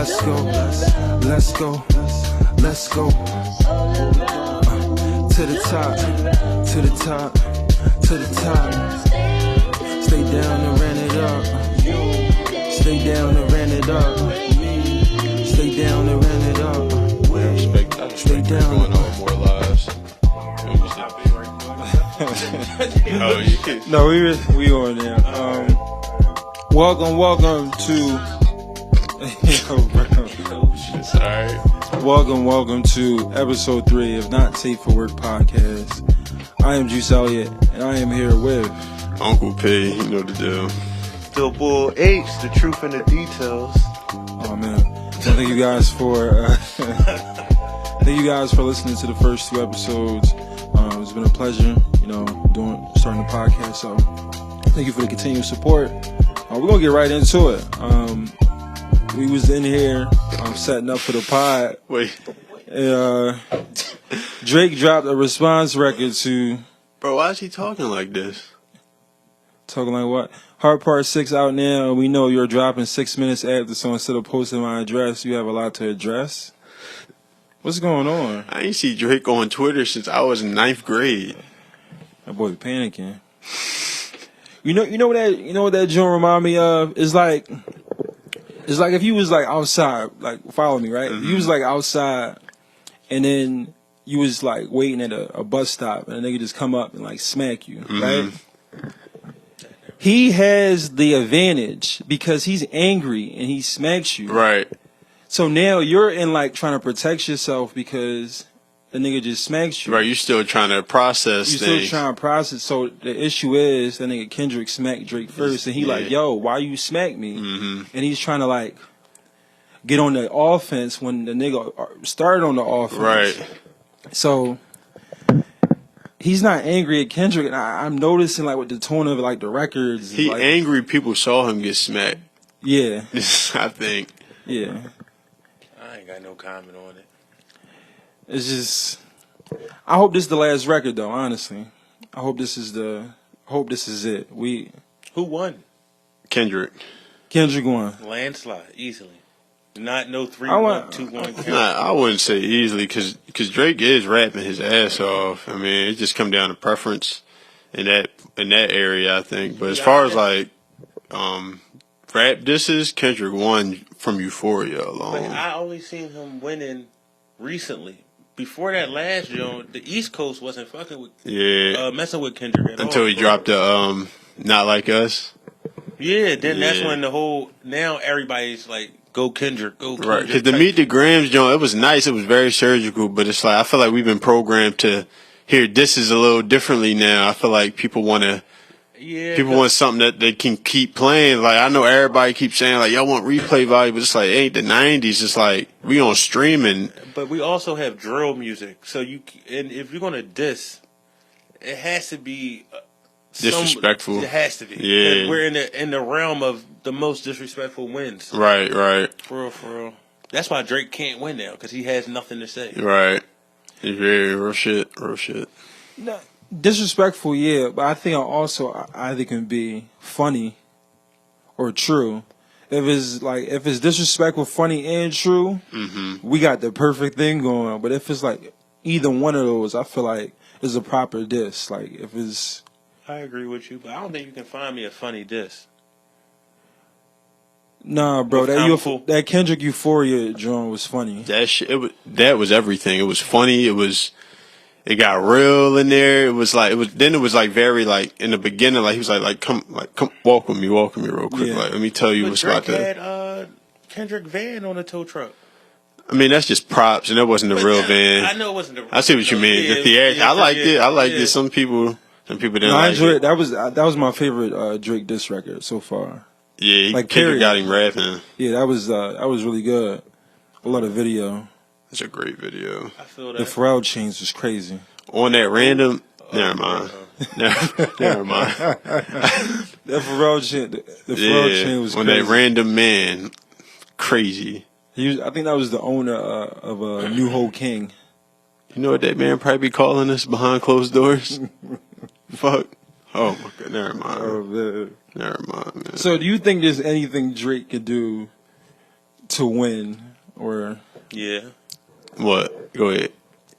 Let's go, let's go, let's go. To the top, to the top, to the top. Stay down and ran it up. Stay down and ran it up. Stay down and ran it up. I respect down. Going on more lives. No, we on there. Welcome to. Alright. Welcome to episode 3 of Not Safe for Work podcast. I am Juice Elliott, and I am here with Uncle P. You know the deal. The Bull H, the truth in the details. Oh man, thank you guys for listening to the first 2 episodes. It's been a pleasure, starting the podcast. So thank you for the continued support. We're gonna get right into it. We was in here setting up for the pod. Wait. Drake dropped a response record to. Bro, why is he talking like this? Talking like what? Hard Part 6 out now. We know you're dropping 6 minutes after, so instead of posting my address, you have a lot to address. What's going on? I ain't see Drake on Twitter since I was in 9th grade. That boy panicking. You know what that joint remind me of? It's like if you was like outside, like follow me, right? Mm-hmm. If you was like outside, and then you was like waiting at a bus stop, and a nigga just come up and like smack you, right? He has the advantage because he's angry and he smacks you. Right. So now you're in like trying to protect yourself because the nigga just smacks you. Right, you're still trying to process things. You're still trying to process. So the issue is that nigga Kendrick smacked Drake first, and he like, yo, why you smack me? Mm-hmm. And he's trying to like get on the offense when the nigga started on the offense. Right. So he's not angry at Kendrick, and I'm noticing like with the tone of like the records. He like, angry people saw him get smacked. Yeah. I think. Yeah. I ain't got no comment on it. It's just, I hope this is the last record though, honestly. I hope this is it. Who won? Kendrick won. Landslide, easily. Not no 3-1, 2-1. I wouldn't say easily because Drake is rapping his ass off. I mean, it just come down to preference in that area, I think. But as far as like rap disses, Kendrick won from Euphoria alone. But I only seen him winning recently. Before that last joint, the East Coast wasn't fucking with messing with Kendrick at all. Until he dropped the Not Like Us. Yeah, then that's when now everybody's like, go Kendrick, go Kendrick. Right, because the Meet the Grams joint, it was nice, it was very surgical, but it's like, I feel like we've been programmed to hear disses a little differently now. I feel like people want something that they can keep playing. Like, I know everybody keeps saying, like, y'all want replay value, but it's like, it ain't the 90s. It's like, we on streaming. But we also have drill music. So and if you're going to diss, it has to be disrespectful. It has to be. Yeah. We're in the realm of the most disrespectful wins. Right. For real. That's why Drake can't win now, because he has nothing to say. Right. It's very real shit. No, disrespectful, yeah, but I think also either can be funny or true. If it's disrespectful, funny, and true, we got the perfect thing going on. But if it's like either one of those, I feel like it's a proper diss. Like if it's, I agree with you, but I don't think you can find me a funny diss. Nah, bro, that Kendrick Euphoria joint was funny. That was everything. It was funny. It got real in there. It was very like in the beginning, like he was like come walk with me real quick. Yeah. Like, let me tell you what's about Drake to. had Kendrick van on a tow truck. I mean, that's just props, and that wasn't the real van. I know it wasn't the real. I see what you mean. The theater. I liked it. it. Some people didn't I like enjoyed it. That was my favorite Drake diss record so far. Yeah, like Kendrick got him rapping. Yeah, that was really good. I love the video. It's a great video. I feel that. The Pharrell change was crazy. On that random. Never mind. Never mind. That Pharrell chain was crazy. On that random man, crazy. I think that was the owner of New Ho King. You know what that man probably be calling us behind closed doors? Fuck. Oh my god. Never mind. Oh, man. Never mind, man. So, do you think there's anything Drake could do to win or Yeah. What? Go ahead.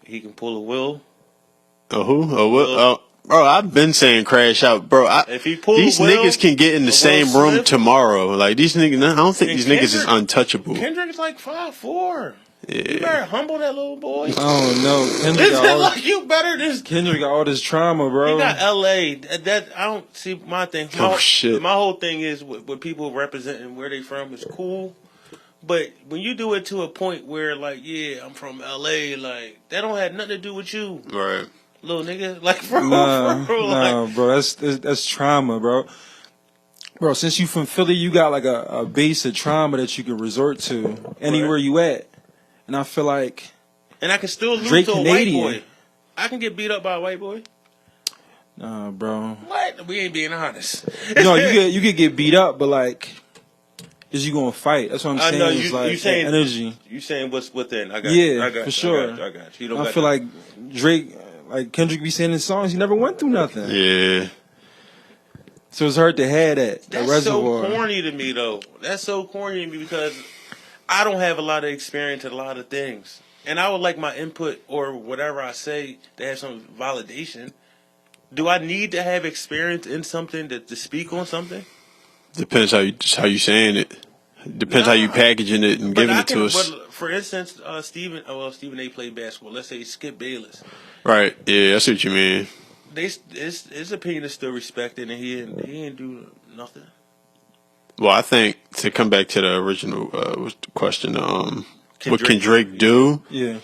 He can pull a Will. Oh, who? Oh, what? Oh, bro, I've been saying crash out, bro. If he pull These Will, niggas can get in the same Will room Smith, tomorrow. Like these niggas, I don't think and these niggas is untouchable. Kendrick's like 5'4". Yeah. You better humble that little boy. I don't know. Kendrick got like you better just. Kendrick got all this trauma, bro. He got L.A. That I don't see my thing. Shit. My whole thing is with people representing where they from is cool. But when you do it to a point where, like, yeah, I'm from L.A., like, that don't have nothing to do with you. Right. Little nigga. Like, bro, bro, that's trauma, bro. Bro, since you from Philly, you got, like, a base of trauma that you can resort to anywhere you at. And I feel like... And I can still lose Drake to a Canadian. white boy. I can get beat up by a white boy. Nah, bro. What? We ain't being honest. No, you could get beat up, but, like... Is you gonna fight? That's what I'm saying. I know it's like you saying energy. You saying what's within? I got you. I got for you. sure. I got you. I feel like Drake, like Kendrick, be saying in songs. He never went through nothing. Yeah. So it's hard to have that that's reservoir. So corny to me, though. That's so corny to me because I don't have a lot of experience in a lot of things, and I would like my input or whatever I say to have some validation. Do I need to have experience in something to speak on something? Depends how you saying it. Depends how you packaging it and giving it to us. But for instance, Stephen A. played basketball. Let's say Skip Bayless. Right. Yeah, I see what you mean. His opinion is still respected, and he didn't do nothing. Well, I think to come back to the original question, what can Drake do? Yeah.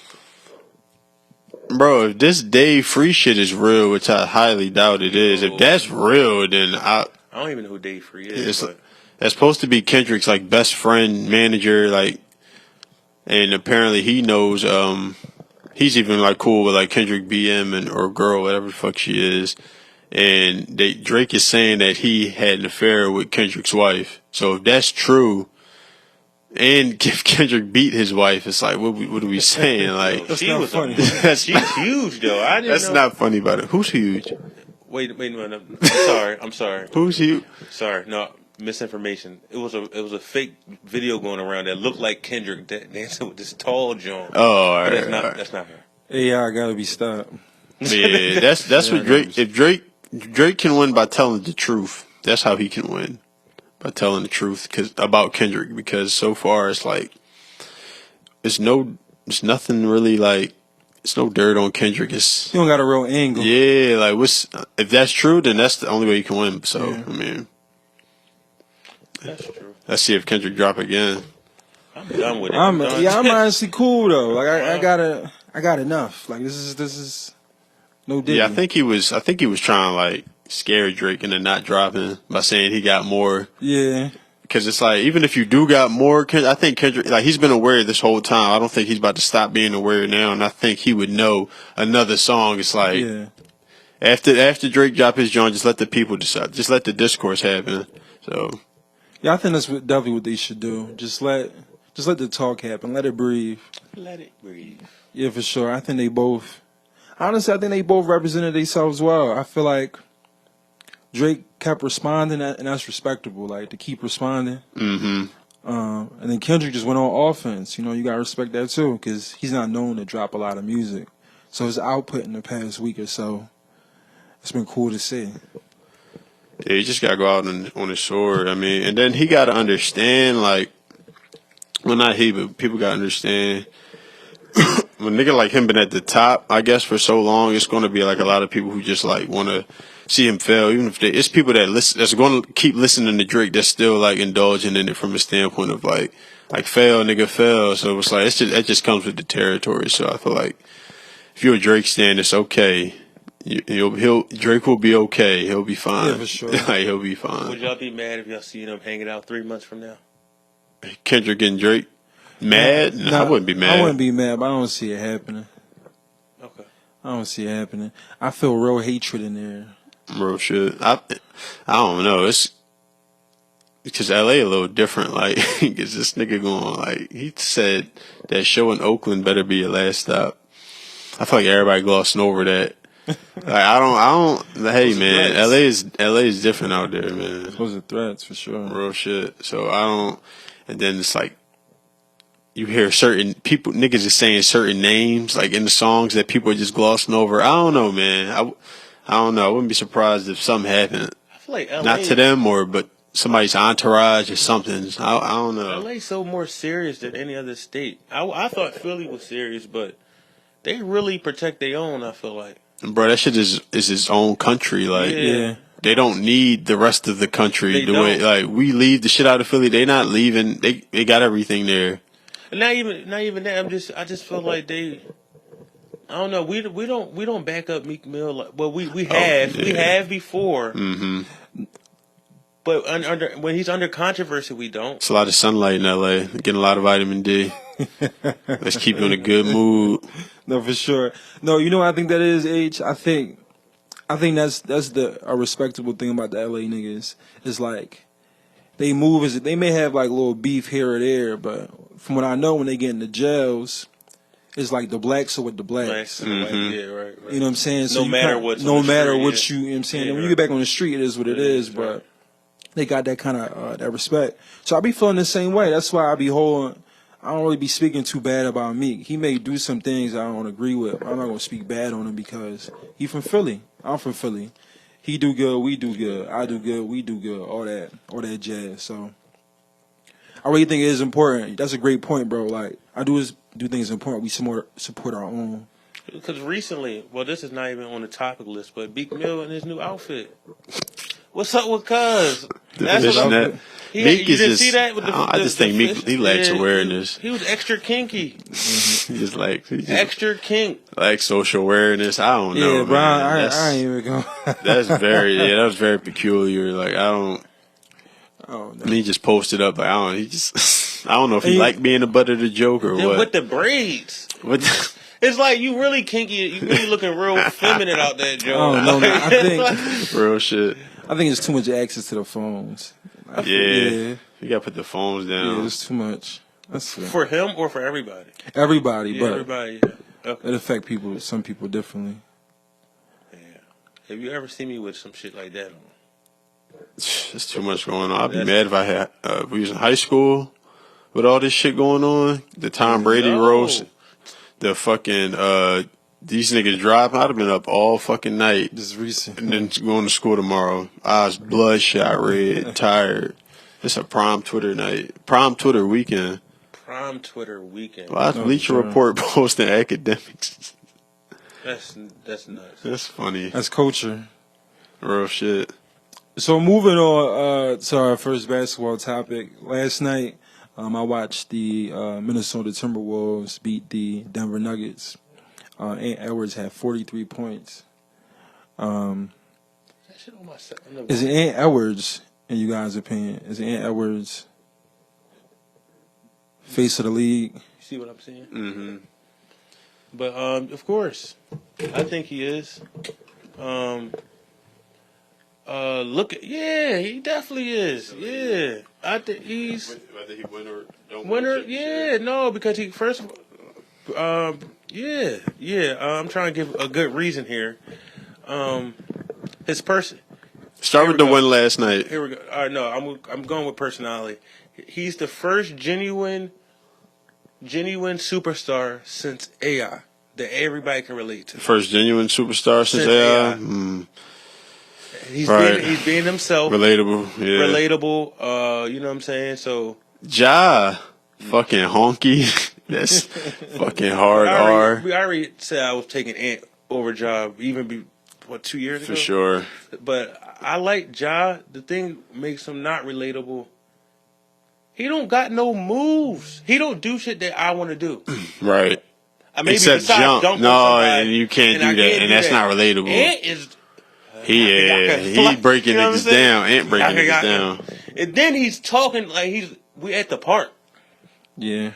Bro, if this Dave Free shit is real, which I highly doubt it is, if that's real, then I don't even know who Dave Free is. That's supposed to be Kendrick's like best friend, manager, like, and apparently he knows. He's even like cool with like Kendrick BM or girl, whatever the fuck she is, and Drake is saying that he had an affair with Kendrick's wife. So if that's true, and if Kendrick beat his wife, it's like what are we saying? Like that's not funny. She's huge though. That's not funny about it. Who's huge? Wait a minute. I'm sorry. Who's huge? Sorry, no misinformation. It was a fake video going around that looked like Kendrick dancing with this tall John. Oh, all right, that's not her. AI gotta be stopped. Yeah, that's what Drake. If Drake can win by telling the truth, that's how he can win, by telling the truth about Kendrick. Because so far it's like it's nothing really like. It's no dirt on Kendrick. It's you don't got a real angle. Yeah, like if that's true, then that's the only way you can win. So yeah. I mean, that's true. Let's see if Kendrick drop again. I'm done with it. I'm honestly cool though. Like I got enough. Like this is no different. Yeah, I think he was trying to like scare Drake into not dropping by saying he got more. Yeah. Because it's like, even if you do got more, I think Kendrick, like, he's been aware this whole time. I don't think he's about to stop being aware now, and I think he would know another song. It's like, after Drake drop his joint, just let the people decide. Just let the discourse happen. So, yeah, I think that's definitely what they should do. Just let the talk happen. Let it breathe. Let it breathe. Yeah, for sure. I think they both represented themselves well. I feel like Drake kept responding, and that's respectable. Like to keep responding. Mm-hmm. And then Kendrick just went on offense. You know, you gotta respect that too, because he's not known to drop a lot of music. So his output in the past week or so, it's been cool to see. Yeah, he just gotta go out on his sword. I mean, and then he gotta understand, like, well, not he, but people gotta understand. When a nigga like him been at the top, I guess for so long, it's gonna be like a lot of people who just like want to see him fail, even if it's people that listen, that's going to keep listening to Drake, that's still like indulging in it from a standpoint of like fail, nigga, fail. So it's like it just comes with the territory. So I feel like if you're a Drake stan, it's okay. Drake will be okay. He'll be fine. Yeah, for sure. Like, he'll be fine. Would y'all be mad if y'all seen him hanging out 3 months from now? Kendrick and Drake mad? No, I wouldn't be mad. I wouldn't be mad, but I don't see it happening. Okay. I don't see it happening. I feel real hatred in there. Real shit. I don't know. It's because LA a little different. Like, is this nigga going like he said that show in Oakland better be your last stop. I feel like everybody glossing over that. Like I don't. Hey man, LA is different out there, man. Those are threats for sure. Real shit. So I don't. And then it's like you hear certain people, niggas is saying certain names like in the songs that people are just glossing over. I don't know, man. I don't know. I wouldn't be surprised if something happened. I feel like LA, not to them but somebody's entourage or something. I don't know. LA's so more serious than any other state. I thought Philly was serious, but they really protect their own. I feel like, Bro, that shit is its own country. Like, Yeah. they don't need the rest of the country. They the way don't. like we leave the shit out of Philly, they not leaving. They got everything there. And not even that. I just feel like they. I don't know. We don't back up Meek Mill. We have before. Mm-hmm. But when he's under controversy, we don't. It's a lot of sunlight in LA. Getting a lot of vitamin D. Let's keep you in a good mood. No, for sure. No, you know what I think that is, H? I think that's a respectable thing about the LA niggas. It's like they may have like little beef here or there, but from what I know, when they get into jails, it's like the blacks are with the blacks. Yeah, right. You know what I'm saying? So No matter what you know what yeah. you know what I'm saying. Yeah, And when you right. get back on the street, it is what it is. Right. But they got that kind of that respect. So I be feeling the same way. That's why I don't really be speaking too bad about Meek. He may do some things I don't agree with. I'm not gonna speak bad on him because he from Philly. I'm from Philly. He do good, we do good. I do good, we do good. All that jazz. So I really think it is important. That's a great point, bro. Like I do things important. We support our own. Because recently, well, this is not even on the topic list, but Meek Mill in his new outfit. What's up with Cuz? That's what Meek you is didn't just, see that with I just think Meek, he lacks awareness. He was extra kinky. He's Extra kink. like social awareness. I don't know. Yeah, bro. Man. I ain't even going. That was very peculiar. Like I don't. Oh no. He just posted up. Like, I don't know if he liked being the butt of the joke or Then what. with the braids. What? It's like you really kinky. You really looking real feminine out there, Joe. Oh no, man. I think Real shit. I think it's too much access to the phones. Yeah. You gotta put the phones down. Yeah, it's too much. That's it. For him or for everybody? Everybody, Yeah, but everybody. Okay. it affect some people differently. Yeah. Have you ever seen me with some shit like that on? There's too much going on. I'd be mad if I had if we was in high school with all this shit going on. The Tom Brady roast, the fucking these niggas driving. I'd have been up all fucking night. This is recent. And then going to school tomorrow. I was bloodshot, red, tired. It's a prime Twitter night. Prime Twitter weekend. Prime Twitter weekend. Why is Bleacher Report posting academics? That's nuts. That's funny. That's culture. Real shit. So moving on to our first basketball topic. Last night, I watched the Minnesota Timberwolves beat the Denver Nuggets. Ant Edwards had 43 points. That shit on my Is it Ant Edwards, in you guys' opinion? Is it Ant Edwards face of the league? You see what I'm saying? Mm-hmm. But of course, I think he is. He definitely is. Yeah, I think he's Whether he win or don't winner. Yeah, no, because he first. I'm trying to give a good reason here. His person. Start with the win last night. Here we go. All right, no, I'm going with personality. He's the first genuine superstar since AI that everybody can relate to. First genuine superstar since AI. Mm. He's Right. being himself. Relatable. Yeah. Relatable. You know what I'm saying? So Ja. Fucking honky. That's fucking hard R. I already said I was taking Ant over Ja even 2 years ago? For sure. But I like Ja. The thing makes him not relatable. He don't got no moves. He don't do shit that I want to do. Right. Maybe Except besides jump. dunk on No, somebody, and you can't do that. And that's not relatable. Ant is... He breaking You know what I'm niggas saying? down. Ant breaking niggas down. And then he's talking like we at the park. Yeah.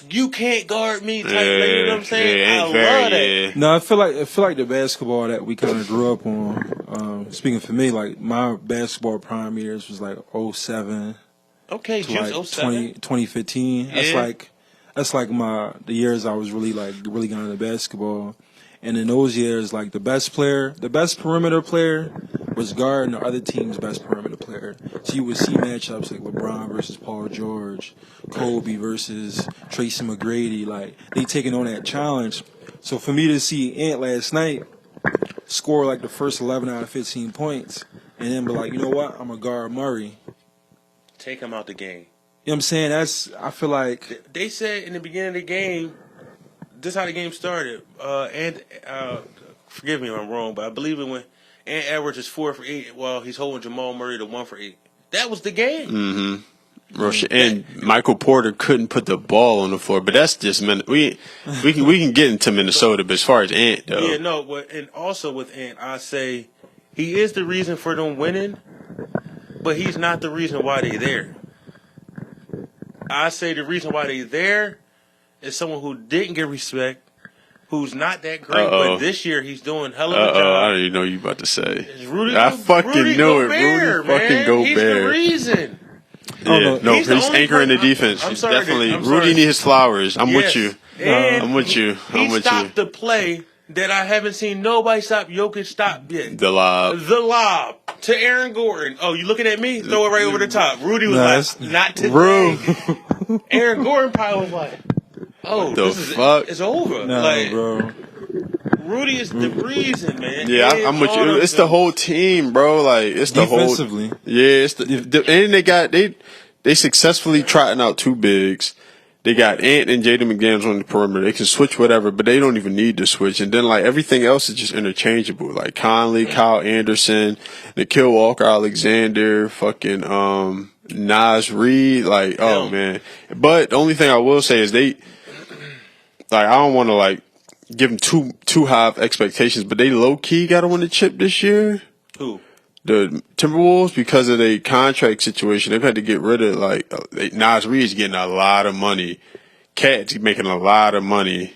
You can't guard me. Type, you know what I'm saying? Yeah, I love that. yeah. No, I feel like the basketball that we kind of grew up on. Speaking for me, like my basketball prime years was like 07 Okay, to Juice like 07. 2015. Yeah. That's like the years I was really getting into basketball. And in those years, like the best perimeter player was guarding the other team's best perimeter player. So you would see matchups like LeBron versus Paul George, Kobe versus Tracy McGrady. Like they taking on that challenge. So for me to see Ant last night score like the first 11 out of 15 points, and then be like, you know what, I'm gonna guard Murray. Take him out the game. You know what I'm saying? I feel like They said in the beginning of the game, this is how the game started. And forgive me if I'm wrong, but I believe it when Ant Edwards is 4 for 8 while he's holding Jamal Murray to 1 for 8. That was the game. Mm-hmm. And Michael Porter couldn't put the ball on the floor, but that's just we can get into Minnesota, but as far as Ant though, Yeah, no, but and also with Ant, I say he is the reason for them winning, but he's not the reason why they there. I say the reason why they there is someone who didn't get respect, who's not that great, but this year he's doing hell of a job. I didn't know you about to say. Rudy I fucking Rudy knew Gobert, it. Rudy fucking man. Gobert. He's the reason. Yeah, no, He's he's the only anchoring the person- defense. I'm He's sorry, definitely I'm Rudy sorry. need his flowers. I'm with Yes. you. And I'm with you. I'm he with stopped you. the play that I haven't seen nobody stop Jokic stop yet. The lob. The lob to Aaron Gordon. Oh, you looking at me? Throw it right over the top. Rudy was Nice. like, not today. Bro. Aaron Gordon probably was like, oh, The this is fuck? it's over. no, like, bro. Rudy is the reason, man. Yeah, And I'm with all you. of It's the them. whole team, bro. Like it's the whole. Defensively. Yeah, it's and they successfully trotting out 2 bigs. They got Ant and Jaden McDaniels on the perimeter. They can switch whatever, but they don't even need to switch. And then like everything else is just interchangeable. Like Conley, Kyle Anderson, Nikhil Walker, Alexander, fucking Nas Reed. Like, oh Yeah. man. But the only thing I will say is I don't want to like give them too high of expectations, but they low key got to win the chip this year. Who? The Timberwolves, because of their contract situation, they've had to get rid of Nas Reed's getting a lot of money. Cat's making a lot of money.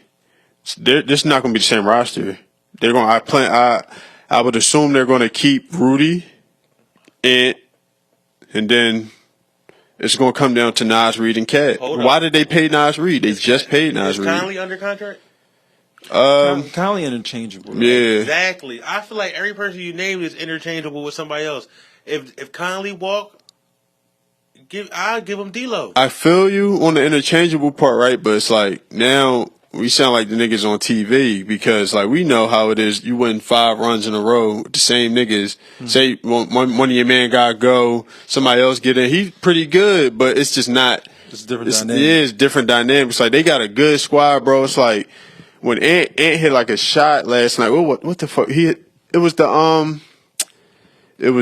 This is not going to be the same roster. They're going. I would assume they're going to keep Rudy, and then it's going to come down to Nas Reed and Cat. Hold Why up. did they pay Nas Reed? They just paid Nas Is Reed. Conley under contract? Conley interchangeable. Yeah. Exactly. I feel like every person you name is interchangeable with somebody else. If Conley walk, I'll give him D-Lo. I feel you on the interchangeable part, right? But it's like now we sound like the niggas on TV because like we know how it is. You win 5 runs in a row with the same niggas. Say one of your man got go, somebody else get in. He's pretty good, but it's just not. It's different Yeah, dynamic. it's different dynamics. Like they got a good squad, bro. It's like when Ant hit like a shot last night. What the fuck? It was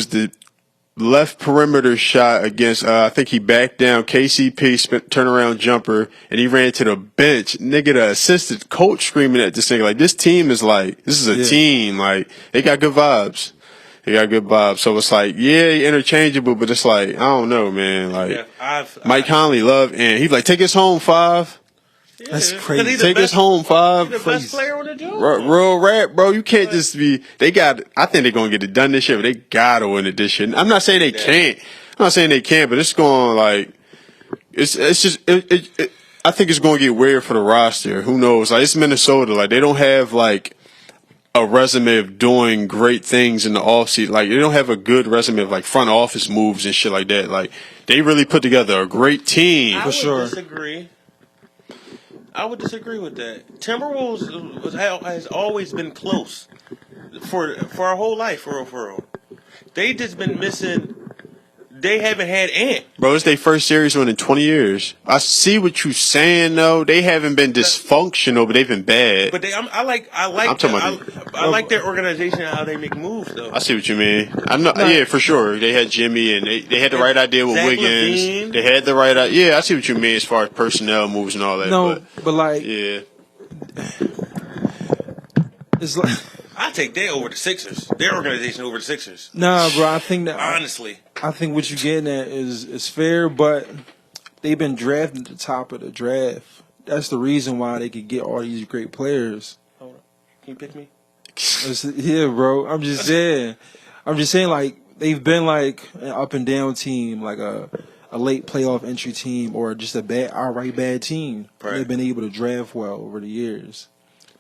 the left perimeter shot against, I think he backed down KCP, turnaround jumper, and he ran to the bench. Nigga, the assistant coach screaming at this nigga, like, this team is like, this is a team. Like, they got good vibes. So it's like, yeah, interchangeable, but it's like, I don't know, man. Like, Mike Conley and he's like, take us home, 5. Yeah, That's 'cause crazy. he's the Take us best- home, 5. He's the best player on the job. Real rap, bro. You can't just be. I think they're gonna get it done this year, but they gotta win it this year. I'm not saying they can't. I'm not saying they can't, but it's going like it's just. I think it's gonna get weird for the roster. Who knows? Like it's Minnesota. Like they don't have like a resume of doing great things in the offseason. Like they don't have a good resume of like front office moves and shit like that. Like they really put together a great team. I would sure. disagree. I would disagree with that. Timberwolves has always been close for our whole life, for real. They just been missing. They haven't had Ant. Bro, it's their first series win in 20 years. I see what you're saying, though. They haven't been dysfunctional, but they've been bad. But I like their organization and how they make moves, though. I see what you mean. I know, yeah, for sure. They had Jimmy, and they had the right idea with Zach Wiggins. LaVine. They had the right idea. Yeah, I see what you mean as far as personnel moves and all that. No, but like, yeah. it's like, I take that over the Sixers. Their organization over the Sixers. nah, bro. I think that Honestly. I think what you're getting at is fair, but they've been drafted at the top of the draft. That's the reason why they could get all these great players. Hold on. Can you pick me? Yeah, bro. I'm just saying, like they've been like an up and down team, like a late playoff entry team, or just outright bad team. Right. They've been able to draft well over the years.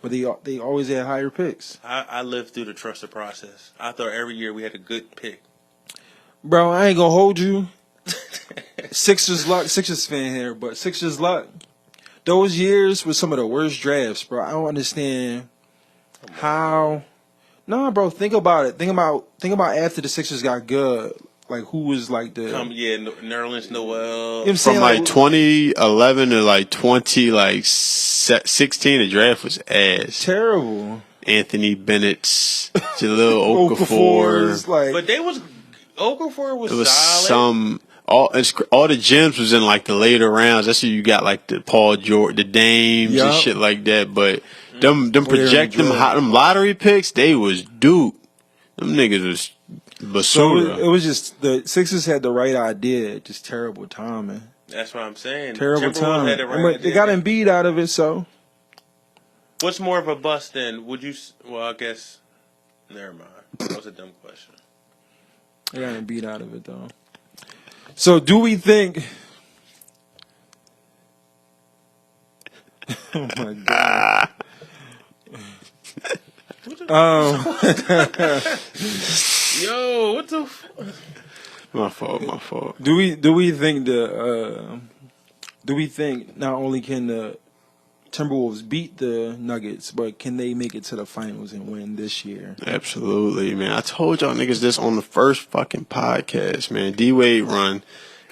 but they always had higher picks. I lived through the trusted process. I thought every year we had a good pick. Bro, I ain't gonna hold you. Sixers fan here, but Sixers luck. Those years were some of the worst drafts, bro. I don't understand how. Nah, bro. Think about it. Think about after the Sixers got good. Like who was like the Nerlens Noel. You know what I'm saying? From like 2011 to like 2016, the draft was ass. terrible. Anthony Bennett's, Jaleel Okafor's, Okafor. like But Okafor was It was solid. all the gems was in like the later rounds. That's where you got like the Paul George, the Dames and Yup. shit like that. But them project them enjoy. them lottery picks, they was Duke. Them niggas was so basura. it was just the Sixers had the right idea, just terrible timing. That's what I'm saying. Terrible Timberwolves timing. had the right They idea. got Embiid out of it, so What's more of a bust then? Would you? Well, I guess. Never mind. That was a dumb question. they got Embiid out of it though. So do we think? Oh my god. Yo, what the? My fault. Do we think do we think not only can the Timberwolves beat the Nuggets, but can they make it to the finals and win this year? Absolutely, man. I told y'all niggas this on the first fucking podcast, man. D-Wade run.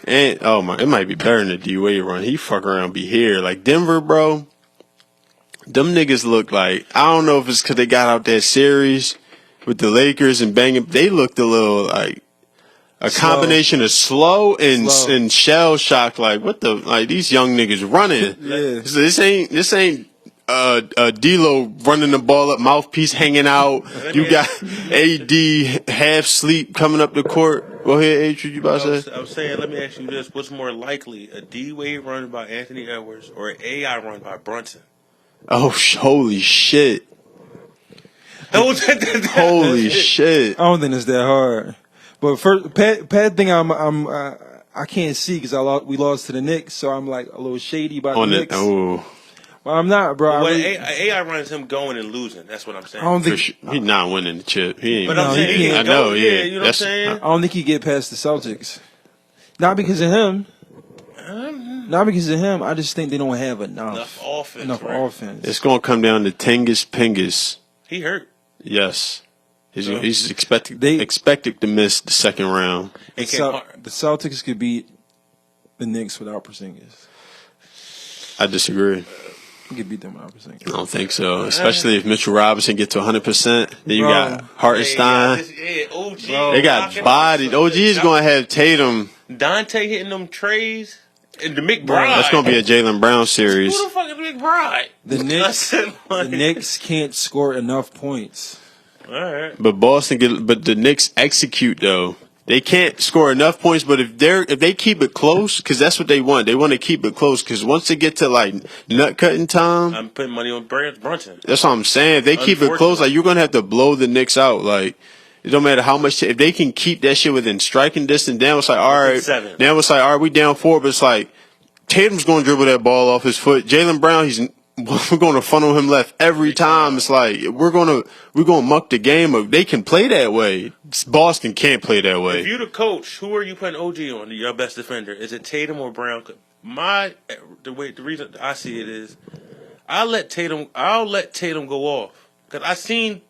And, it might be better than the D-Wade run. He fuck around be here. Like, Denver, bro, them niggas look like, I don't know if it's because they got out that series with the Lakers and banging. They looked a little like a Slow. combination of slow and Slow. shell shock. Like, what the, like, these young niggas running. Yeah. So this ain't D-Lo running the ball up, mouthpiece hanging out. You got AD half sleep coming up the court. Go ahead, Adrian, you about to say? I was saying, let me ask you this: what's more likely, a D-Wade run by Anthony Edwards or an AI run by Brunson? Oh, holy shit. Holy shit. I don't think it's that hard. But first, Pat thing I can't see because we lost to the Knicks, so I'm like a little shady about the Knicks. Oh. Well, I'm not, bro. Well, I AI runs him going and losing. That's what I'm saying. don't think He's not winning the chip. He ain't. But No, I'm he saying he can't. can I know, go, yeah. you know what I'm saying? I don't think he get past the Celtics. Not because of him. Not because of him. I just think they don't have enough Enough offense. It's going to come down to Tengus Pingus. He hurt. Yes. He's So- expected to miss the second round. And The Celtics could beat the Knicks without Porzingis. I disagree. You could beat them without Porzingis. I don't think so. Especially if Mitchell Robinson get to 100%. Then you Bro. got Hartenstein. OG. They got bodied. OG is going to have Tatum. Dante hitting them trays. And the McBride. That's going to be a Jalen Brown series. Who the fuck is McBride? The Knicks, Nothing the like- Knicks can't score enough points. All right. But the Knicks execute though. They can't score enough points, but if they keep it close, because that's what they want. They want to keep it close, because once they get to like nut cutting time, I'm putting money on Brunson. that's what I'm saying. If they keep it close, like you're gonna have to blow the Knicks out. Like it don't matter how much. If they can keep that shit within striking distance, now it's like all right. Seven. Now it's like all right, we down 4, but it's like Tatum's gonna dribble that ball off his foot. Jaylen Brown, we're going to funnel him left every time. It's like we're gonna muck the game up. They can play that way. Boston can't play that If way. you the coach, who are you putting OG on? Your best defender? Is it Tatum or Brown? The reason I see it is, I'll let Tatum go off because I seen.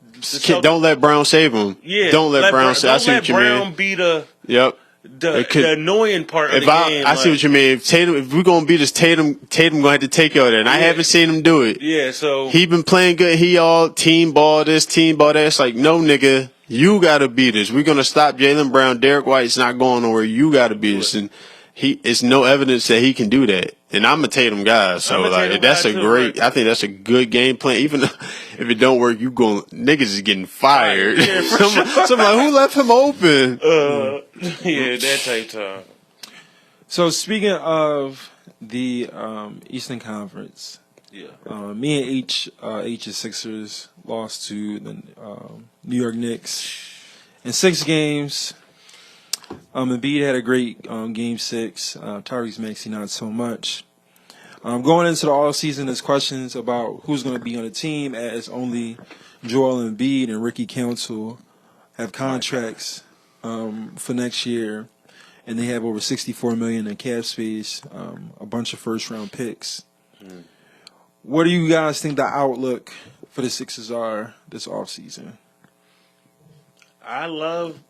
Don't let Brown save him. Yeah, Don't let Brown save. I Don't see let what you Brown mean. be the Yep. annoying part of If the game. I see what you mean. If we're gonna beat this, Tatum gonna have to take you out there, and I haven't seen him do it. Yeah, so He been playing good. He all team ball this, team ball that. It's like, no, nigga, you gotta beat us. We're gonna stop Jaylen Brown. Derek White's not going nowhere. You gotta beat us, and it's no evidence that he can do that. And I'm a Tatum guy, so I'm a like Tatum that's guy a too, great. right? I think that's a good game plan. Even if it don't work, niggas is getting fired. Yeah, for so I'm like, who left him open? yeah, that type time. So speaking of the Eastern Conference, Yeah, me and H's Sixers lost to the New York Knicks in 6 games. Embiid had a great game 6. Tyrese Maxey not so much. Going into the all season, there's questions about who's going to be on the team, as only Joel Embiid and Ricky Council have contracts for next year, and they have over $64 million in cap space, a bunch of first-round picks. What do you guys think the outlook for the Sixers are this offseason? I love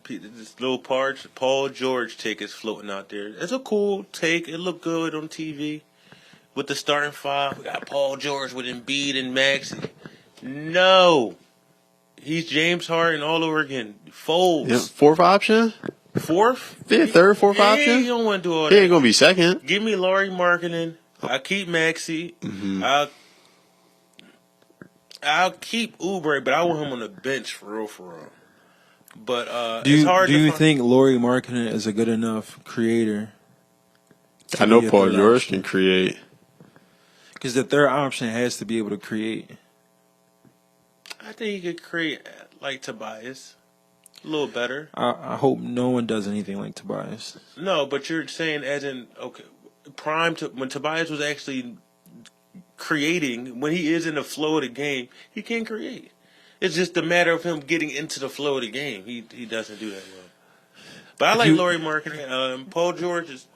this little Paul George take is floating out there. It's a cool take. It looked good on TV with the starting five. We got Paul George with Embiid and Maxey. No, he's James Harden all over again. Folds. Yeah, fourth option. Fourth? Yeah, third, fourth option. You don't want to do all He that. ain't gonna be second. Give me Laurie Markkinen. I keep Maxey. I'll keep Oubre, but I want him on the bench for real. But it's hard. Do you think Laurie Markkinen is a good enough creator? I know Paul George can create. Because the third option has to be able to create. I think he could create like Tobias, a little better. I hope no one does anything like Tobias. No, but you're saying as in okay, when Tobias was actually creating, when he is in the flow of the game, he can create. It's just a matter of him getting into the flow of the game. He doesn't do that well. But I like Laurie Markkinen. Paul George is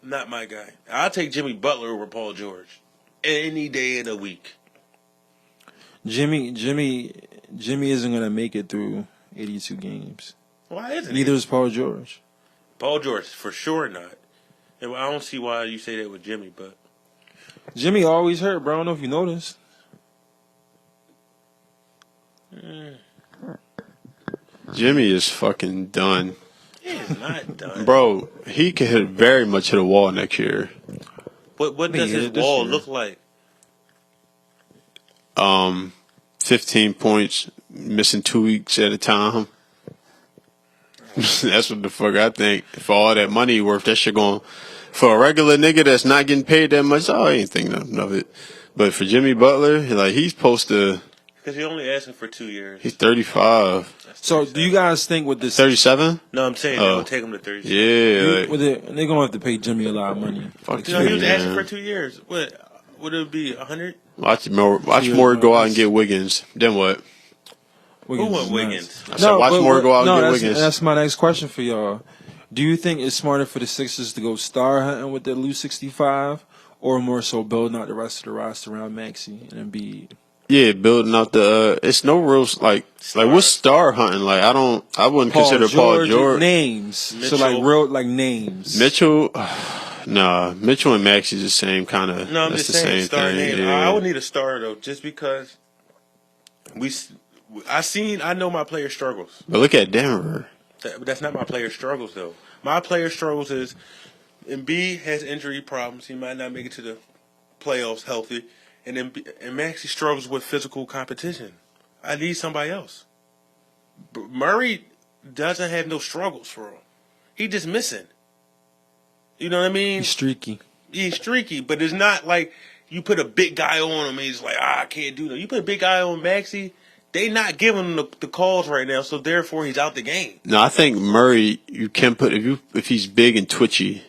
not my guy. I'll take Jimmy Butler over Paul George any day of the week. Jimmy isn't going to make it through 82 games. Why isn't Neither he? is Paul George. Paul George, for sure not. And I don't see why you say that with Jimmy, but Jimmy always hurt, bro. I don't know if you noticed. Jimmy is fucking done. he is not done. Bro, he could very much hit a wall next year. What does his wall look like? 15 points, missing 2 weeks at a time. That's what the fuck I think. For all that money he worth, that shit going for a regular nigga that's not getting paid that much. I ain't think nothing of it. But for Jimmy Butler, like he's supposed to. Because you're only asking for 2 years. He's 35. So, do you guys think with this 37? No, I'm saying they'll take him to 37. Yeah. they're gonna have to pay Jimmy a lot of money? Fuck You know, he was Jimmy, asking man. for 2 years. What would it be? 100? Watch more go out and get Wiggins. Then what? Who want Wiggins? I said watch more go out and get Wiggins. That's my next question for y'all. Do you think it's smarter for the Sixers to go star hunting with their loose 65, or more so building out the rest of the roster around Maxey and Embiid? Yeah, building out the. It's no real like what's star hunting? Like I wouldn't consider Paul George names. Mitchell. So names. Mitchell. Nah, Mitchell and Maxey's the same kind of. No, I'm that's just the saying same star thing. name. Yeah. I would need a star though, just because I know my player struggles. But look at Denver. That's not my player struggles though. My player struggles is Embiid has injury problems. He might not make it to the playoffs healthy, and Maxey struggles with physical competition. I need somebody else. Murray doesn't have no struggles for him. He just missing. You know what I mean? He's streaky. He's streaky, but it's not like you put a big guy on him and he's like, I can't do that. You put a big guy on Maxey, they not giving him the calls right now, so therefore he's out the game. No, I think Murray you can put if he's big and twitchy.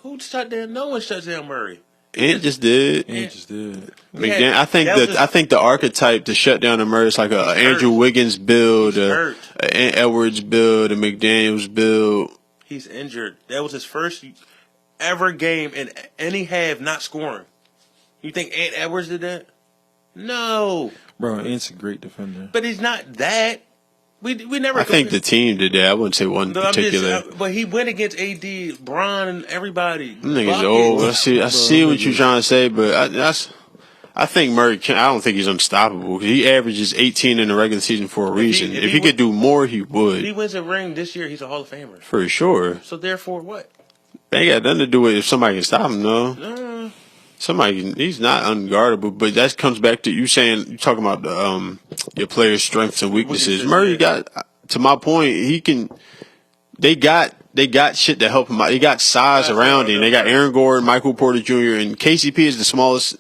Who shut down? No one shuts down Murray. Ant just did. McDaniel. I think the archetype to shut down the Murray is like a Andrew Wiggins build, a Ant Edwards build, a McDaniels build. He's injured. That was his first ever game in any half not scoring. You think Ant Edwards did that? No. Bro, Ant's a great defender. But he's not that. We never. I think the team did that. I wouldn't say one particular. But he went against AD, Bron, and everybody. Them niggas old. I see what you're trying to say, but I think Murray. I don't think he's unstoppable. He averages 18 in the regular season for a reason. If he could do more, he would. If he wins a ring this year, he's a Hall of Famer. For sure. So therefore, what? They ain't got nothing to do with if somebody can stop him, though. He's not unguardable, but that comes back to you talking about the your players' strengths and weaknesses. Murray got, to my point, they got shit to help him out. They got size around him. They got Aaron Gordon, Michael Porter Jr., and KCP is the smallest.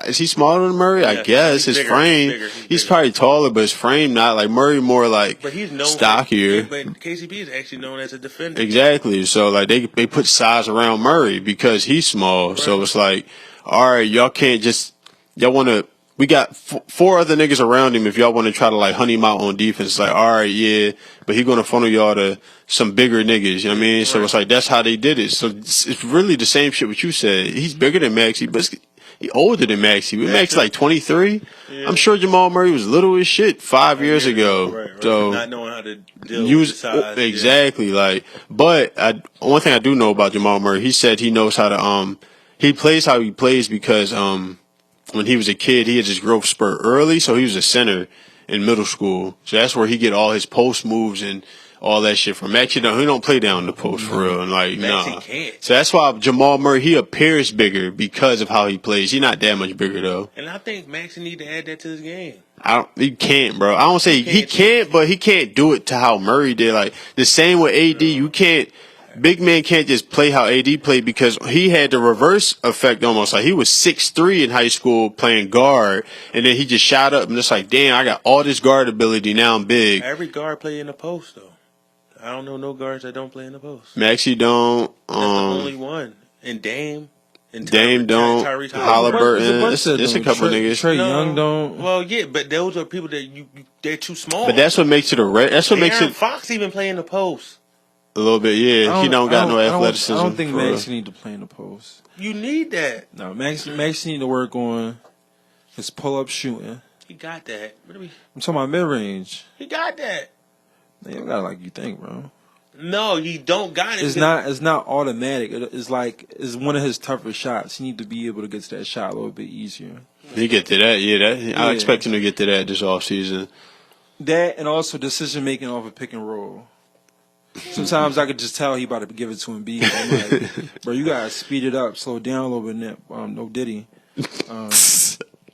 is he smaller than Murray? I guess his frame. He's probably taller, but his frame not like Murray. More like but he's known stockier. But KCP is actually known as a defender. Exactly. So like they put size around Murray because he's small. Right. So it's like, all right, y'all can't just y'all want to. We got four other niggas around him. If y'all want to try to like hunt him out on defense, it's like, all right, yeah, but he gonna funnel y'all to some bigger niggas. You know what I mean? So it's like that's how they did it. So it's really the same shit what you said. He's bigger than Maxey, but he older than Maxey. Maxey like 23. Yeah. I'm sure Jamal Murray was little as shit 5 years ago. Right. So not knowing how to deal with the size. Exactly. Yeah. Like, but one thing I do know about Jamal Murray, he said he knows how to he plays how he plays because when he was a kid, he had his growth spurt early, so he was a center in middle school. So that's where he get all his post moves and all that shit from. Maxey, he don't play down the post for real. And like, nah. Can't. So that's why Jamal Murray, he appears bigger because of how he plays. He's not that much bigger though. And I think Maxey need to add that to his game. He can't, bro. I don't say he can't, but he can't do it to how Murray did. Like the same with AD, you can't. Big man can't just play how AD played because he had the reverse effect almost. Like he was 6'3" in high school playing guard, and then he just shot up and just like, damn, I got all this guard ability. Now I'm big. Every guard play in the post though. I don't know no guards that don't play in the post. Maxey don't. That's the only one. And Dame. And Dame don't. Halliburton. There's a couple niggas. Trae Young don't. Well, yeah, but those are people that they're too small. But that's what makes it that's what makes it. Fox even play in the post. A little bit, yeah. He don't got no athleticism. I don't think Maxey need to play in the post. You need that. No, Maxey need to work on his pull-up shooting. He got that. I'm talking about mid-range. He got that. You don't got it like you think, bro. No, you don't got it. It's not automatic. It's one of his tougher shots. He need to be able to get to that shot a little bit easier. He get to that, yeah. I expect him to get to that this offseason. That and also decision making off a pick and roll. Sometimes I could just tell he about to give it to Embiid. I'm like, bro, you gotta speed it up, slow it down a little bit. No Diddy.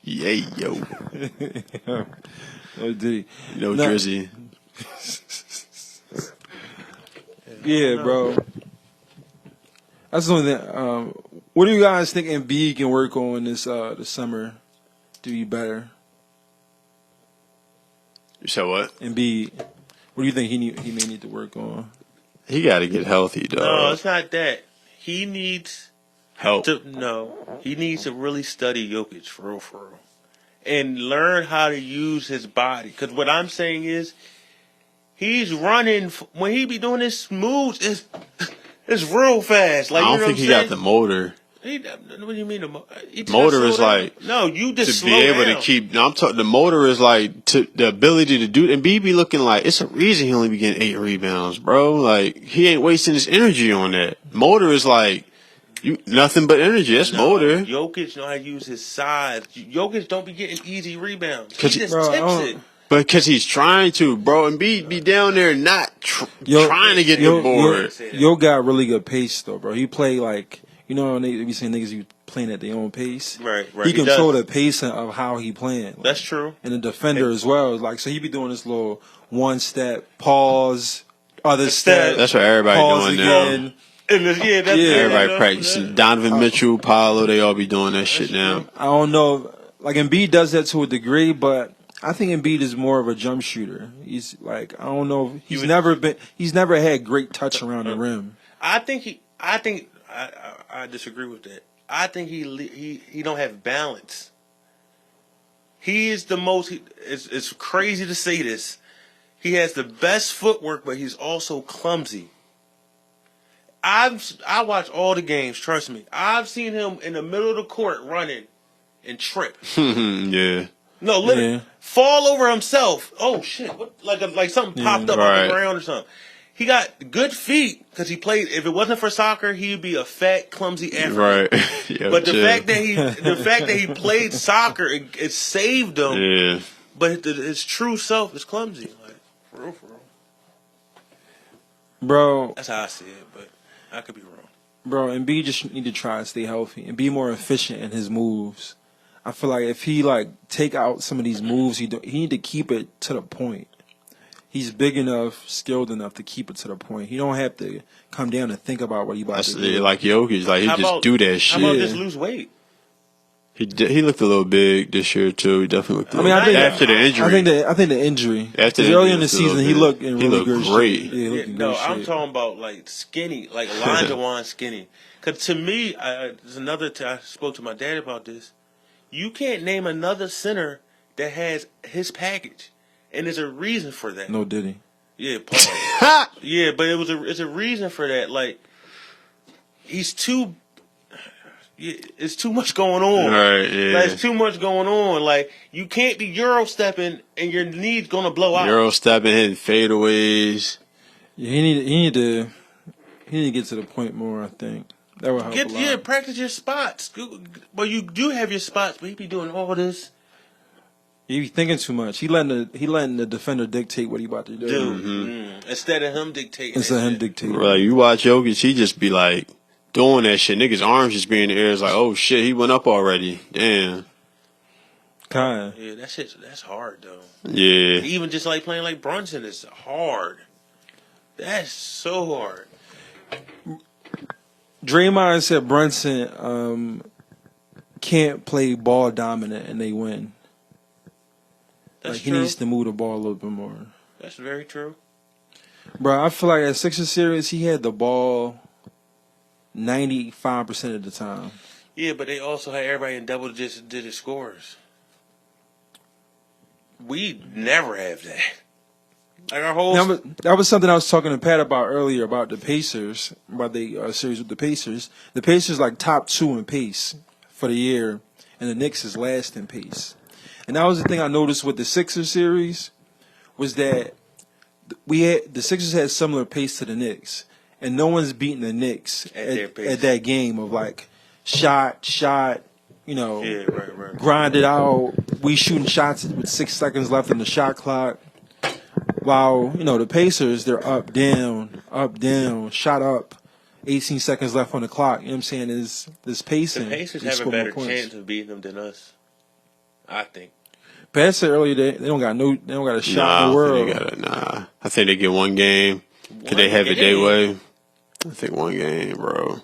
Yeah, yo. No Diddy. No Drizzy. Yeah, bro. That's the only thing. What do you guys think Embiid can work on this summer to be better? You said what? Embiid. What do you think he may need to work on? He got to get healthy, dog. No, it's not that. He needs help. He needs to really study Jokic for real, and learn how to use his body. Because what I'm saying is, he's running when he be doing his moves. It's real fast. Like I don't think he got the motor. What do you mean? Motor is like you just to be able to keep. No, I'm talking. The motor is like the ability to do. And B be looking like it's a reason he only be getting 8 rebounds, bro. Like he ain't wasting his energy on that. Motor is like nothing but energy. That's motor. Jokic know how to use his size. Jokic don't be getting easy rebounds. He just tips it. But because he's trying to, bro, and be down there not trying to get the board. Yo got really good pace though, bro. He play like. You know, they be saying niggas be playing at their own pace. Right. He control the pace of how he playing. Like, that's true. And the defender as well. Like, so he be doing this little one step, pause, other step. That's what everybody doing again. Now. Everybody practicing. Donovan Mitchell, Paolo, they all be doing that shit now. I don't know. Like, Embiid does that to a degree, but I think Embiid is more of a jump shooter. He's like, I don't know. He's never had great touch around the rim. I disagree with that. I think he don't have balance. He is the most. It's crazy to say this. He has the best footwork, but he's also clumsy. I watch all the games. Trust me. I've seen him in the middle of the court running and trip. Yeah. No, literally fall over himself. Oh shit! What, like something popped up on the ground or something. He got good feet because he played. If it wasn't for soccer, he'd be a fat, clumsy African. Right. Yeah, but the fact that he played soccer, it saved him. Yeah. But his true self is clumsy. Like for real. Bro. That's how I see it, but I could be wrong. Bro, Embiid just need to try to stay healthy and be more efficient in his moves. I feel like if he take out some of these moves, he need to keep it to the point. He's big enough, skilled enough to keep it to the point. He don't have to come down and think about what he about to do. Like Jokic, like he just do that shit. How about just lose weight? He looked a little big this year too. He definitely looked. After the injury. I think the injury. After the early in the season, he looked in really good great. shape. Yeah, he looked in no, good shape. I'm talking about like skinny, like Olajuwon skinny. Because to me, there's another. I spoke to my dad about this. You can't name another center that has his package, and there's a reason for that. No, did he? Yeah, Paul. Yeah, but it's a reason for that. Like he's too. Yeah, it's too much going on. Right, yeah. Like, it's too much going on. Like, you can't be Euro stepping and your knee's gonna blow out. Euro stepping, hitting fadeaways. Yeah, he need to get to the point more. I think that would help a lot. Yeah, practice your spots. Well, you do have your spots, but he be doing all this. He be thinking too much. He letting the defender dictate what he about to do. Instead of him dictating. Right, you watch Jokic, he just be like doing that shit. Niggas' arms just be in the air. It's like, oh shit, he went up already. Damn. Kinda. Yeah, that's hard though. Yeah. Even just like playing like Brunson is hard. That's so hard. Draymond said Brunson can't play ball dominant and they win. That's he true. needs to move the ball a little bit more. That's very true. Bro, I feel like at Sixers series he had the ball 95% of the time. Yeah, but they also had everybody in double-digit scores. We never have that. Like our whole that was something I was talking to Pat about earlier about the Pacers, about the series with the Pacers. The Pacers like top 2 in pace for the year, and the Knicks is last in pace. And that was the thing I noticed with the Sixers series was that the Sixers had similar pace to the Knicks. And no one's beating the Knicks at that game of like shot, grind it out. We shooting shots with 6 seconds left in the shot clock. While, the Pacers, they're up, down, shot up, 18 seconds left on the clock. You know what I'm saying? Is pacing. The Pacers have a better chance of beating them than us, I think. Pat said earlier they don't got a shot in the world. I think they get one game. Could they have it their way? I think one game, bro.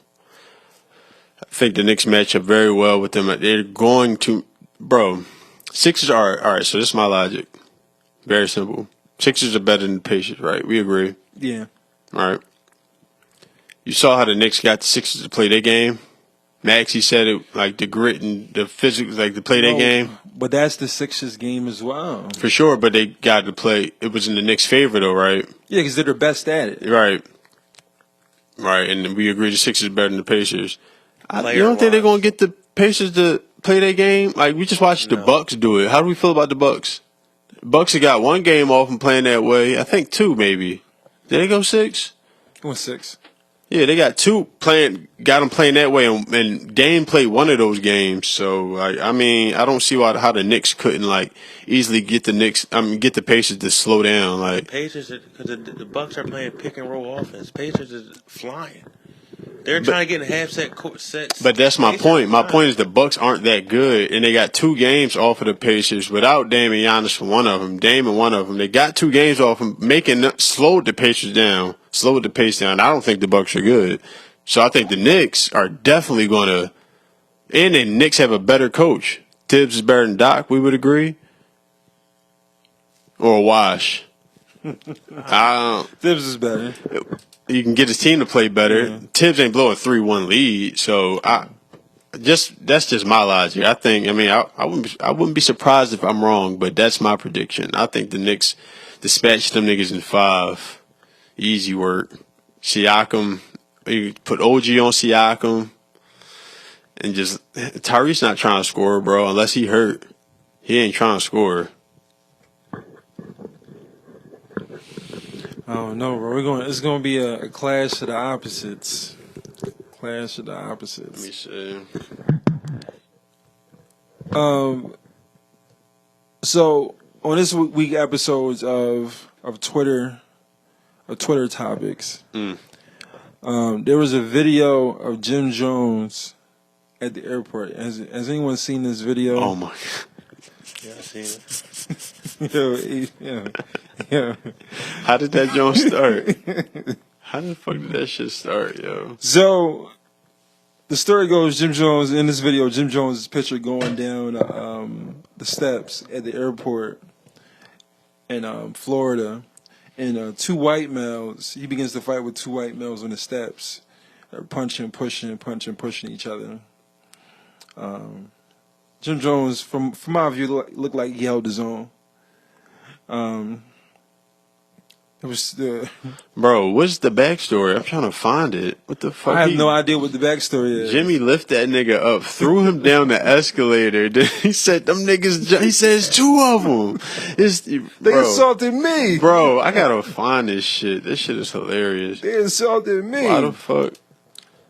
I think the Knicks match up very well with them. They're going to, bro. Sixers are all right. So this is my logic. Very simple. Sixers are better than the Pacers, right? We agree. Yeah. All right. You saw how the Knicks got the Sixers to play their game. Maxey said it like the grit and the physics, like to play their game. But that's the Sixers game as well. For sure, but they got to play. It was in the Knicks' favor, though, right? Yeah, because they're the best at it. Right. Right, and we agree the Sixers are better than the Pacers. You don't think they're going to get the Pacers to play their game? Like, we just watched the Bucks do it. How do we feel about the Bucks? Bucks have got one game off and playing that way. I think 2, maybe. Did they go 6? Went 6. Yeah, they got 2 got them playing that way, and Dame played one of those games. So I don't see how the Knicks couldn't easily get the Pacers to slow down. Like Pacers, because the Bucks are playing pick and roll offense. Pacers is flying. They're trying to get in half sets. But that's my point. My point is the Bucks aren't that good, and they got 2 games off of the Pacers without Dame and Giannis for one of them. Dame and one of them. They got 2 games off them, slowed the Pacers down, slowed the pace down. I don't think the Bucks are good, so I think the Knicks are definitely going to. And the Knicks have a better coach. Tibbs is better than Doc. We would agree, or a wash. Tibbs is better. You can get his team to play better. Yeah. Tibbs ain't blowing 3-1 lead, so that's just my logic. I think. I wouldn't be surprised if I'm wrong, but that's my prediction. I think the Knicks dispatch them niggas in 5. Easy work. Siakam, you put OG on Siakam, and just Tyrese not trying to score, bro. Unless he hurt, he ain't trying to score. Oh no, bro! It's gonna be a clash of the opposites. Clash of the opposites. Let me see. So on this week episodes of Twitter topics, there was a video of Jim Jones at the airport. Has anyone seen this video? Oh my god! Yeah, I seen it. Yeah. How did that joint start? How the fuck did that shit start, yo? So, The story goes, Jim Jones, in this video, Jim Jones is pictured going down the steps at the airport in Florida. And two white males, he begins to fight with two white males on the steps. They're punching, pushing each other. Jim Jones, from my view, looked like he held his own. It was the Bro, what's the backstory? I'm trying to find it. What the fuck? I have no idea what the backstory is. Jimmy lifted that nigga up, threw him down the escalator. Then he said, "Them niggas." He says two of them. They insulted me, bro. I gotta find this shit. This shit is hilarious. They insulted me. Why the fuck?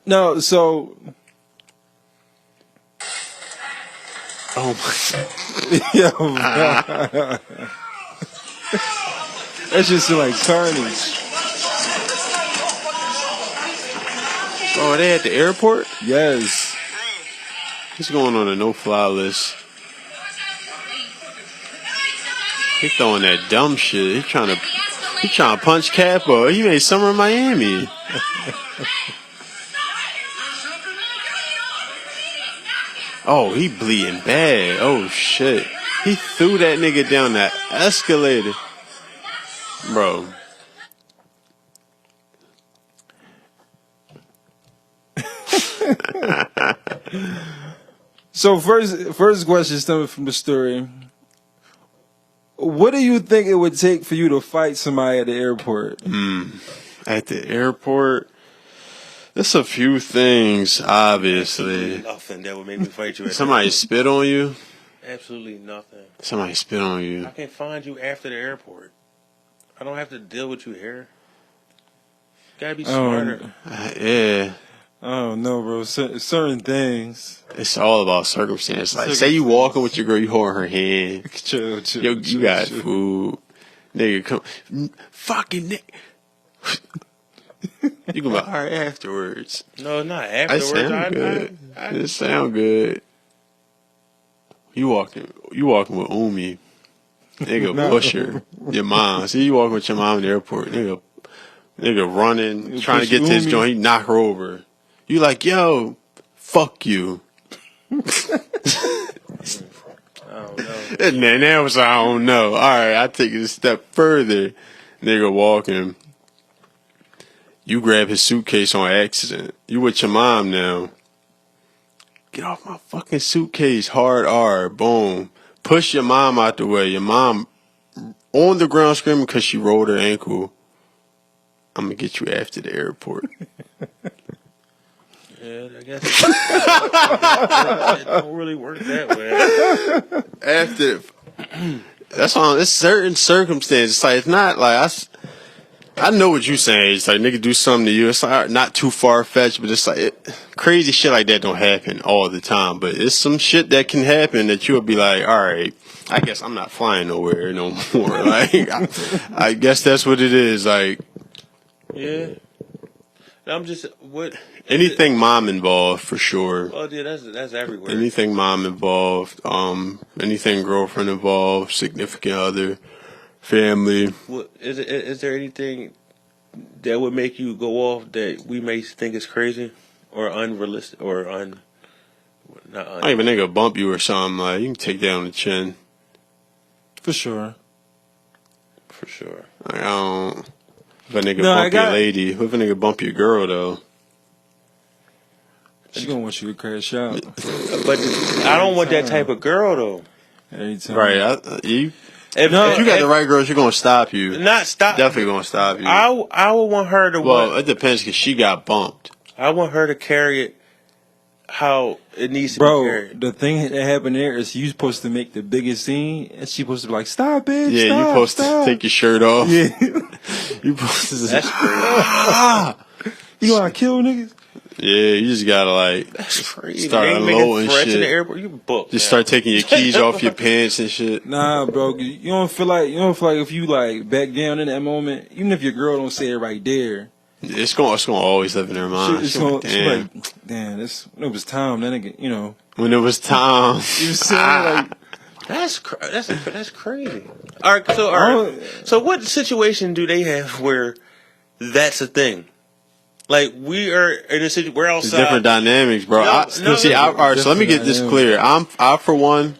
No, so. Oh my. Yo, that's just like carnage. Oh, they at the airport? Yes. He's going on a no-fly list. He throwing that dumb shit. He trying to punch Capo. He made Summer in Miami. Oh, he bleeding bad. Oh shit. He threw that nigga down that escalator. Bro. So first question stemming from the story. What do you think it would take for you to fight somebody at the airport? At the airport? There's a few things, obviously. Nothing that would make me fight you. Somebody spit on you? Absolutely nothing. Somebody spit on you. I can find you after the airport. I don't have to deal with you here. Gotta be smarter. Yeah. Oh no, bro. Certain things. It's all about circumstance. Like, say you walking with your girl, you holding her hand. Chill. Yo, you got food. Nigga, come. Fucking nigga. You can be like, all right, afterwards. No, not afterwards. It sound good. It sound good. You walking with Umi. Nigga, No. push her. Your mom. See, you walking with your mom in the airport. Nigga running, trying to get to his Umi. joint. He knock her over. You like, yo, fuck you. I don't know. And then that was, I don't know. All right, I take it a step further. Nigga walking. You grab his suitcase on accident. You with your mom now. Get off my fucking suitcase. Hard R. Boom. Push your mom out the way. Your mom on the ground screaming because she rolled her ankle. I'm going to get you after the airport. Yeah, I guess it don't really work that way. After. That's on. It's certain circumstances. It's like, it's not like I know what you're saying. It's like, nigga do something to you. It's like not too far-fetched, but it's like crazy shit like that don't happen all the time. But it's some shit that can happen that you'll be like, all right, I guess I'm not flying nowhere no more. Like, I guess that's what it is. Like, Yeah. I'm just what anything mom involved for sure. Well, yeah, that's everywhere. Anything mom involved. Anything girlfriend involved, significant other, family. What, is there anything that would make you go off that we may think is crazy or unrealistic or not I even nigga bump you or something. Like, you can take that on the chin. For sure. for sure. Like, I don't. If a nigga bump your lady, if a nigga bump your girl though, she gonna want you to crash out. But I don't want that type of girl though. Anytime. right? If you got the right girl, she's gonna stop you. Not stop. Definitely gonna stop you. I would want her to. Well, it depends because she got bumped. I want her to carry it how it needs to be Bro, carried. the thing that happened there is you supposed to make the biggest scene, and she supposed to be like, "Stop it!" Yeah, stop, you supposed stop. to take your shirt off. Yeah, You supposed to. That's crazy. you gonna kill niggas? Yeah, you just gotta like That's crazy. start They ain't making unloading threats in the shit. airport. You booked. Just now. start taking your keys off your pants and shit. Nah, bro, you don't feel like if you like back down in that moment, even if your girl don't say it right there, It's gonna always live in her mind. it's She gonna, like, she's damn. like, damn, it was time. That nigga, you know, When it was time. you saying like, That's crazy. All right. So what situation do they have where that's a thing? Like we are in a situation. We're It's outside. different dynamics, bro. All right, so let me get this clear. I for one,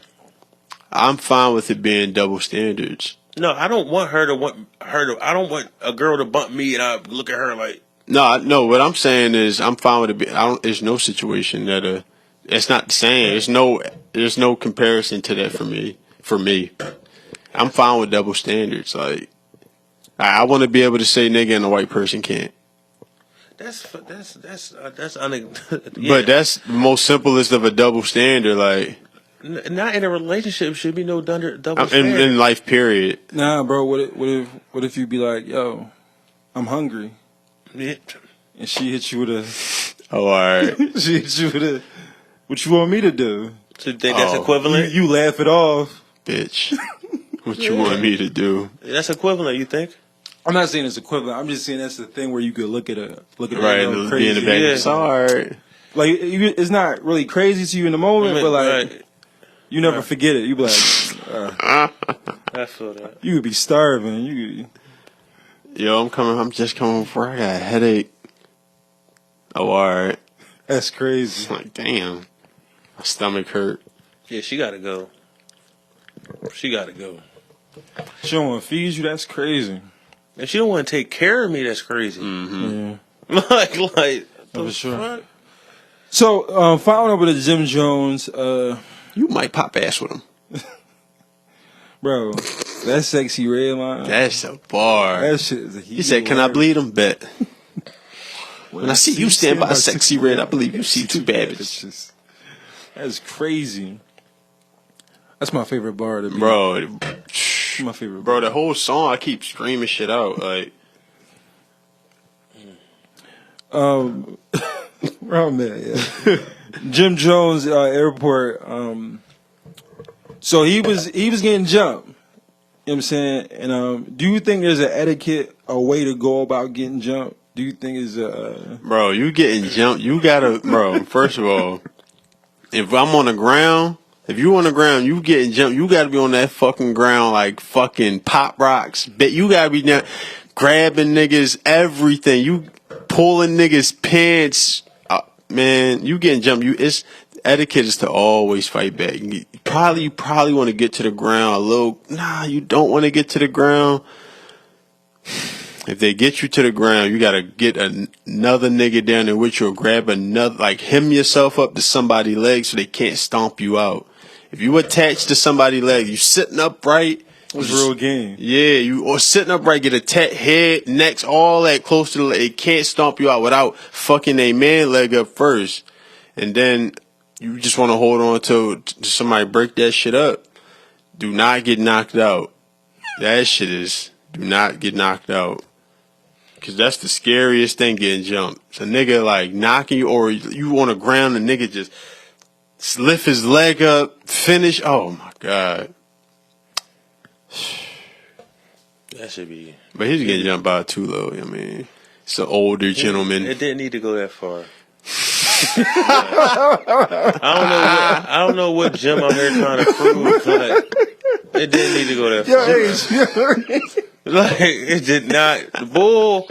I'm fine with it being double standards. No, I don't want her to. I don't want a girl to bump me and I look at her like. No. What I'm saying is, I'm fine with it. There's no situation that it's not the same. There's no comparison to that for me. I'm fine with double standards. Like, I want to be able to say nigga and a white person can't. That's yeah. But that's the most simplest of a double standard. Like, Not in a relationship should be no double in standard. life, period. Nah, bro. What if you be like, yo, I'm hungry, Yeah. and she hit you with a. Oh, all right. She hit you with a. What you want me to do? So you think that's equivalent? You laugh it off. Bitch. What you want me to do? That's equivalent, you think? I'm not saying it's equivalent. I'm just saying that's the thing where you could look at Right, it be crazy. in the back. Yeah. It's all right. Like it's not really crazy to you in the moment, but like Right. you never forget it. You be like, I feel that. you could be starving. Yo, I'm just coming before I got a headache. Oh, all right. That's crazy. It's like, damn. My stomach hurt. Yeah, she gotta go. She gotta go. She don't want to feed you. That's crazy. And she don't want to take care of me. That's crazy. Mm-hmm. Yeah. like For the sure. fuck? So, following up with the Jim Jones, You might pop ass with him. bro, that sexy red line. That's a bar. That shit is a He said, "Can I bleed him?" Bet. When I see you stand by sexy red, I believe you see two bad bitches. That's crazy. That's my favorite bar to be. Bro, My favorite bro, bar. the whole song, I keep screaming shit out. Like, Where I'm at, yeah. Jim Jones airport. So he was getting jumped. You know what I'm saying? And do you think there's an etiquette, a way to go about getting jumped? Do you think is bro, you getting jumped. You gotta, bro, first of all, if I'm on the ground, if you on the ground, you getting jumped, you gotta be on that fucking ground like fucking Pop Rocks. Bet you gotta be down, grabbing niggas, everything. You pulling niggas' pants. Man, you getting jumped. It's etiquette is to always fight back. You probably want to get to the ground a little. Nah, you don't want to get to the ground. If they get you to the ground, you gotta get another nigga down there with you, or grab another, like hem yourself up to somebody's leg so they can't stomp you out. If you attached to somebody's leg, you sitting upright. it's real game? Yeah, you or sitting upright, get a head, necks, all that close to the leg. It can't stomp you out without fucking a man leg up first. And then you just want to hold on to somebody break that shit up. Do not get knocked out. That shit is, do not get knocked out. Because that's the scariest thing, getting jumped. It's a nigga like knocking you, or you on the ground, the nigga just lift his leg up, finish. Oh my God. That should be. But he's getting jumped by too low. I mean, it's an older gentleman. It didn't need to go that far. I don't know what Jim out here trying to prove. Like, it didn't need to go that far. Like, it did not. The bull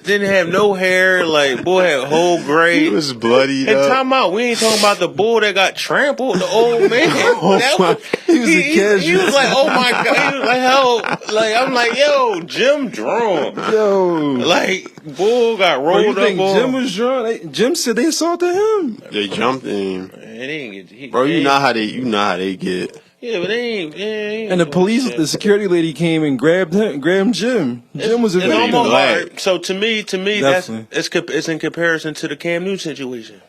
didn't have no hair. Like, bull had whole gray. He was bloodied And up. time out, we ain't talking about the bull that got trampled. The old man. He was a casual. He was like, oh my God. He was like, hell. Like, I'm like, yo, Jim drunk. Yo, Like, bull got bro, you rolled think up. Jim was drunk? Jim said they assaulted him. They jumped him. It ain't get, Bro, you know how they get. Yeah, but they ain't. And the police, the security lady came and grabbed Jim. Jim was a It's victim. almost Black. hard. So to me, Definitely. it's in comparison to the Cam Newton situation,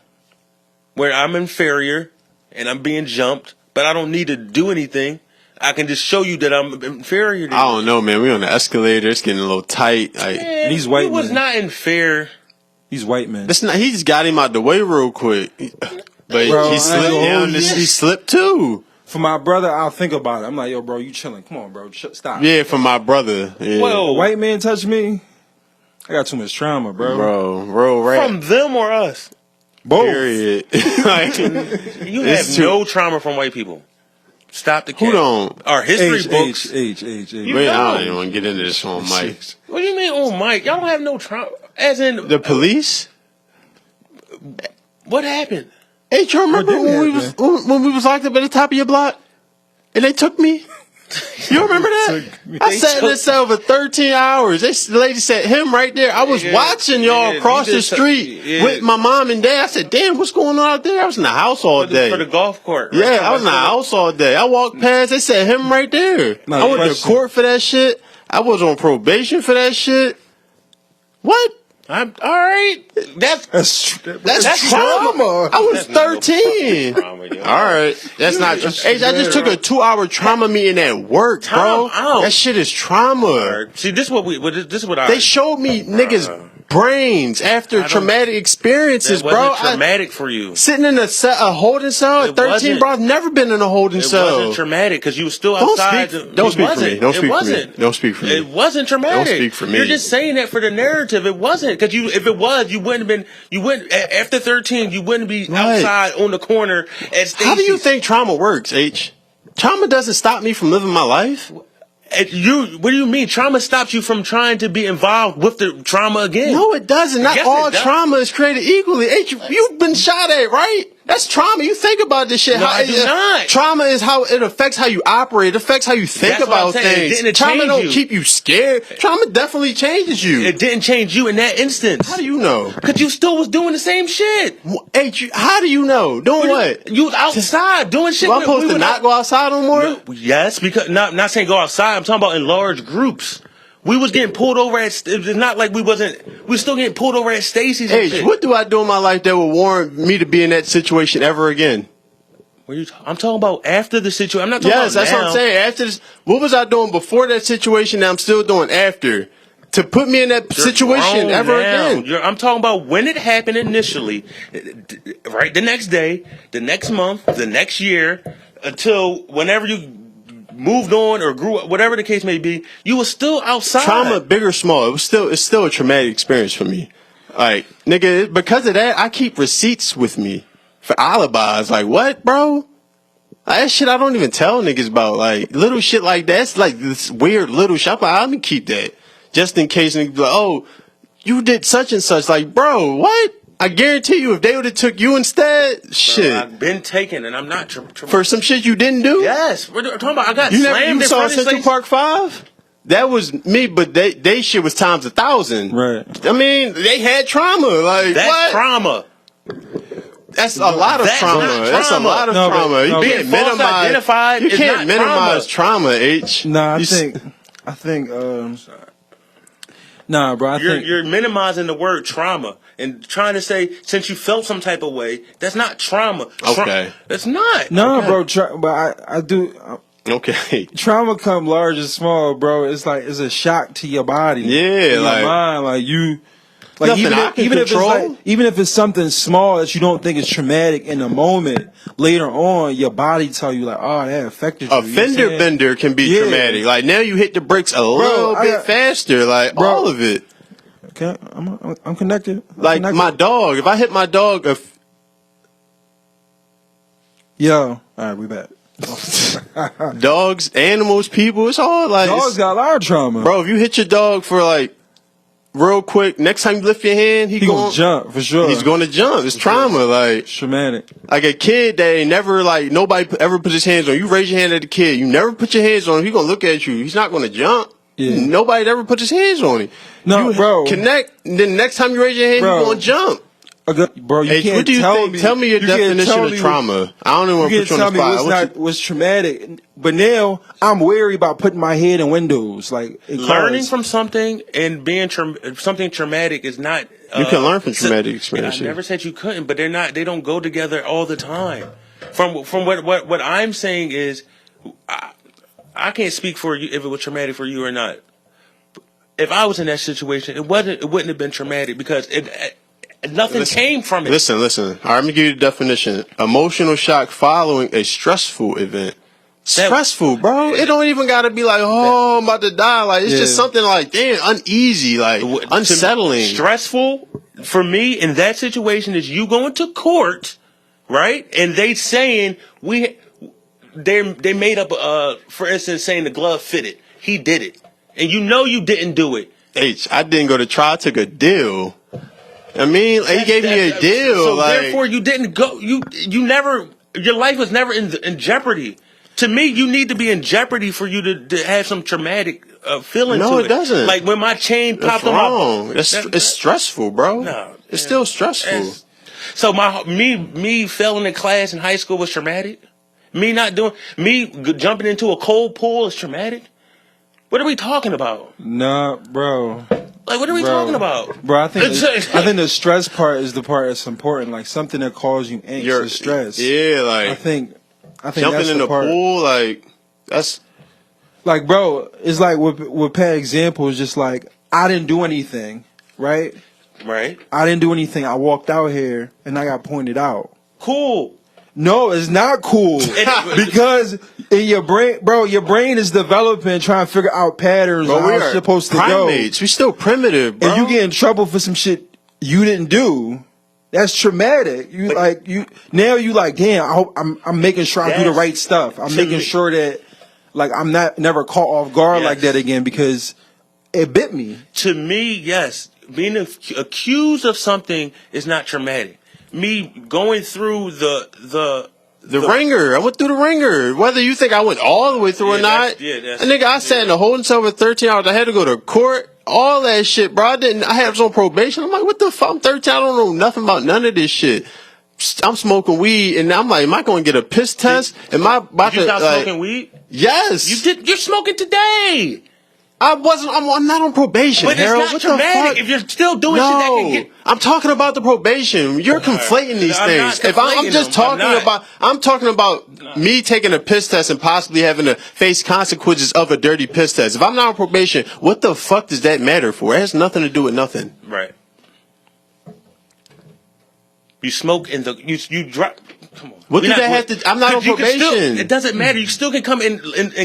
where I'm inferior and I'm being jumped, but I don't need to do anything. I can just show you that I'm inferior. To I you. don't know, man. We on the escalator. It's getting a little tight. Like, Man, These white he was men. not unfair. He's white man. that's not. He just got him out the way real quick. But Bro, he slipped I ain't down. gonna hold He slipped too. For my brother, I'll think about it. I'm like, yo, bro, you chilling? Come on, bro, stop. Yeah, for my brother. Yeah. A Well, white man touch me, I got too much trauma, bro. bro, right? from them or us, Both. Period. Like, you It's have too- no trauma from white people. Stop the who cap. don't? Our history books. Age. Wait, I don't even want to get into this on Mike. What do you mean, oh Mike? Y'all don't have no trauma. As in The police? What happened? Hey, you remember when we was locked up at the top of your block and they took me? You remember that? I sat in this cell for 13 hours. This lady said, him right there. I was watching y'all across the street with my mom and dad. I said, damn, what's going on out there? I was in the house all day. For the golf court. Right? Yeah, I was in the house all day. I walked past. They said, him right there. I went to court for that shit. I was on probation for that shit. What? I'm all right. That's trauma. I was 13. All right, that's not. Hey, I just took a 2-hour trauma meeting at work, bro. That shit is trauma. See, this is what they showed me niggas brains after traumatic experiences, bro. It wasn't traumatic for you. Sitting in a holding cell at 13, bro. I've never been in a holding cell. It wasn't traumatic because you were still outside. Don't speak for me. Don't speak for me. Don't speak for me. It wasn't traumatic. Don't speak for me. You're just saying that for the narrative. It wasn't because if it was, you wouldn't have been. You wouldn't after 13. You wouldn't be outside on the corner at Stacy's. How do you think trauma works, H? Trauma doesn't stop me from living my life. What do you mean? Trauma stops you from trying to be involved with the trauma again? No, it doesn't. Not all trauma is created equally. H, you've been shot at, right? That's trauma. You think about this shit. No, I do not. Trauma is how it affects how you operate. It affects how you think about things. Trauma don't keep you scared. Trauma definitely changes you. It didn't change you in that instance. How do you know? Because you still was doing the same shit. H, how do you know? Doing what? You was outside doing shit. I'm supposed to not go outside no more? No, yes, because not saying go outside. I'm talking about in large groups. We was getting pulled over at. It's not like we wasn't. We were still getting pulled over at Stacy's. Hey, what do I do in my life that would warrant me to be in that situation ever again? I'm talking about after the situation. I'm not talking about Yes, that's what I'm saying. After this, what was I doing before that situation that I'm still doing after? To put me in that situation ever again? I'm talking about when it happened initially, right? The next day, the next month, the next year, until whenever you moved on or grew up, whatever the case may be, you were still outside. Trauma, big or small, it's still a traumatic experience for me. Like, nigga, because of that, I keep receipts with me for alibis. Like, what, bro? Like, that shit I don't even tell niggas about. Like, little shit like that. It's like this weird little shit. Let me keep that. Just in case niggas be like, oh, you did such and such. Like, bro, what? I guarantee you, if they would have took you instead, shit. Bro, I've been taken, and I'm not for some shit you didn't do. Yes, we're talking about. I got slammed you saw Central Park 5. That was me, but they shit was times 1,000. Right. I mean, they had trauma. Like that's what? Trauma. That's a lot of trauma. That's a lot of trauma. You can't minimize. You can't minimize trauma. H. Nah, I think. Nah, bro. You're minimizing the word trauma and trying to say since you felt some type of way, that's not trauma. Okay, that's not. No, okay. Bro. But I do. Okay. Trauma come large and small, bro. It's like it's a shock to your body. Yeah, your mind. Like you. Like even if it's something small that you don't think is traumatic in the moment, later on your body tell you like, oh, that affected you. A fender bender can be traumatic. Like now you hit the brakes a little bit faster. Like all of it. Okay, I'm connected. Like my dog. If I hit my dog, all right, we back. Dogs, animals, people. It's all like dogs got a lot of trauma, bro. If you hit your dog for like. Real quick, next time you lift your hand, he gonna jump for sure. He's gonna jump. It's trauma, like traumatic. Like a kid that ain't never like nobody ever put his hands on. You raise your hand at the kid, you never put your hands on him. He gonna look at you. He's not gonna jump. Yeah. Nobody ever put his hands on him. No, bro. Connect. Then next time you raise your hand, you gonna jump. Bro, you can't tell me. Tell me your definition of trauma. I don't even want to put you on the spot. What's traumatic? But now I'm wary about putting my head in windows. Like learning from something and being something traumatic is not. You can learn from traumatic experiences. I never said you couldn't, but they're not. They don't go together all the time. From what I'm saying is, I can't speak for you if it was traumatic for you or not. If I was in that situation, it wouldn't have been traumatic because nothing came from it. Listen. All right, let me give you the definition. Emotional shock following a stressful event. Stressful, bro. It don't even gotta be like, oh, I'm about to die. Like it's just something like, damn, uneasy, like unsettling. Stressful for me in that situation is you going to court, right? And they saying they made up for instance saying the glove fitted. He did it. And you know you didn't do it. I didn't go to trial. I took a deal. I mean, he gave me a deal. So like, therefore, you didn't go. You never. Your life was never in jeopardy. To me, you need to be in jeopardy for you to have some traumatic feeling. No, to it doesn't. Like when my chain that's popped wrong. on my. It's stressful, bro. No, it's still stressful. So me failing in class in high school was traumatic. Me jumping into a cold pool is traumatic. What are we talking about? Nah, bro. Like, what are we talking about? Bro, I think the stress part is the part that's important. Like something that causes you angst or stress. Yeah, like I think jumping that's in the part. pool, like that's like, bro. It's like with Pat example. It's just like I didn't do anything, right? Right. I didn't do anything. I walked out here and I got pointed out. Cool. No, it's not cool because in your brain, bro, your brain is developing, trying to figure out patterns bro, on how it's supposed to go. We still primitive, bro. And you get in trouble for some shit you didn't do. That's traumatic. You like, damn. I'm making sure I do the right stuff. I'm making sure that like I'm never caught off guard like that again because it bit me. To me, yes, being accused of something is not traumatic. Me going through the ringer. I went through the ringer. Whether you think I went all the way through or not. I sat in a holding cell for 13 hours. I had to go to court. All that shit, bro. I had on probation. I'm like, what the fuck? I'm 13. I don't know nothing about none of this shit. I'm smoking weed, and I'm like, am I going to get a piss test? Am I about to stop smoking weed? Yes. You did. You're smoking today. I'm not on probation, but Harold. It's not traumatic if you're still doing shit that can get. I'm talking about the probation. You're conflating these things. I'm talking about me taking a piss test and possibly having to face consequences of a dirty piss test. If I'm not on probation, what the fuck does that matter for? It has nothing to do with nothing. Right. You smoke in you drop. Come on. What did that have to? I'm not on probation. It doesn't matter. You still can come in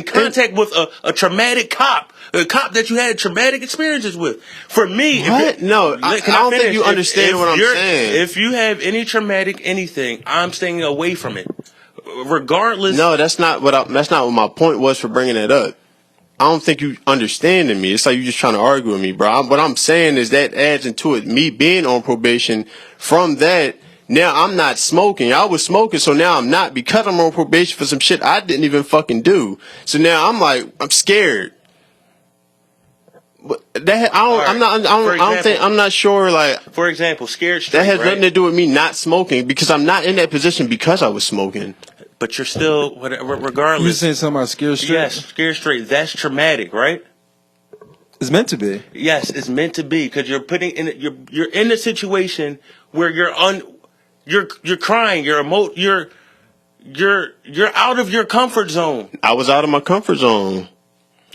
contact with a traumatic cop. A cop that you had traumatic experiences with. For me, what? I don't think you understand what I'm saying. If you have any traumatic anything, I'm staying away from it, regardless. No, that's not what my point was for bringing that up. I don't think you understanding me. It's like you just trying to argue with me, bro. What I'm saying is that adds into it. Me being on probation, from that, now I'm not smoking. I was smoking, so now I'm not because I'm on probation for some shit I didn't even fucking do. So now I'm scared. I'm not sure. Like, for example, scared straight. That has right? nothing to do with me not smoking because I'm not in that position because I was smoking. But you're still, regardless. You saying something about scared straight? Yes, scared straight. That's traumatic, right? It's meant to be. Yes, it's meant to be because you're putting in you're in a situation where you're crying, you're out of your comfort zone. I was out of my comfort zone.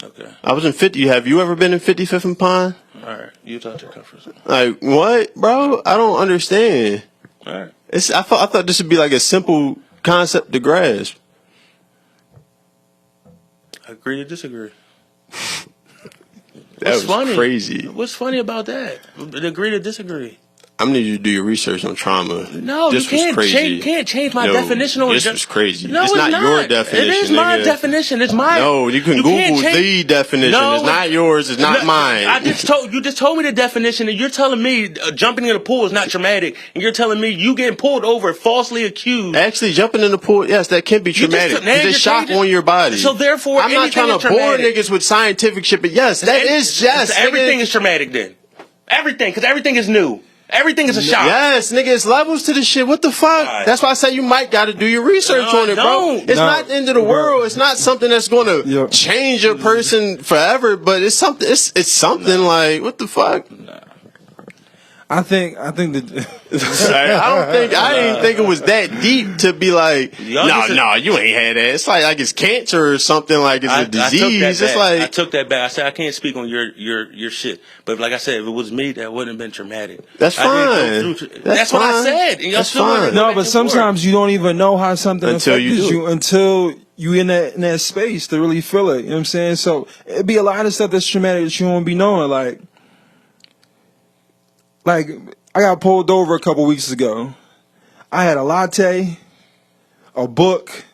Okay. I was in 50. Have you ever been in 55th and Pine? All right. You talk to your comfort zone. Like, what, bro? I don't understand. All right. I thought this would be like a simple concept to grasp. Agree to disagree. That was funny? Crazy. What's funny about that? Agree to disagree. I'm gonna need you to do your research on trauma. No, you can't change my definition. This was crazy. No, it's not your definition. It is my definition. It's mine. No, you can Google the definition. No, it's not yours. It's not mine. You just told me the definition, and you're telling me jumping in the pool is not traumatic, and you're telling me you getting pulled over, falsely accused. Actually, jumping in the pool, yes, that can be traumatic. It's shock on your body. So therefore, I'm not trying to bore niggas with scientific shit, but yes, that is just everything is traumatic. Then everything, because everything is new. Everything is a shock. Yes, nigga, it's levels to this shit. What the fuck? Right. That's why I say you might got to do your research on it, bro. It's not the end of the world. It's not something that's going to change a person forever, but it's something. It's something like, what the fuck? I think that I didn't think it was that deep to be like, no, you ain't had that. It's like it's cancer or something, like it's a disease. I took that back. I said I can't speak on your shit, but like I said, if it was me, that wouldn't have been traumatic. That's fine. That's what I said. And that's fine. No, but sometimes you don't even know how something affects you until you in that space to really feel it. You know what I'm saying? So it'd be a lot of stuff that's traumatic that you won't be knowing, Like, I got pulled over a couple weeks ago. I had a latte, a book,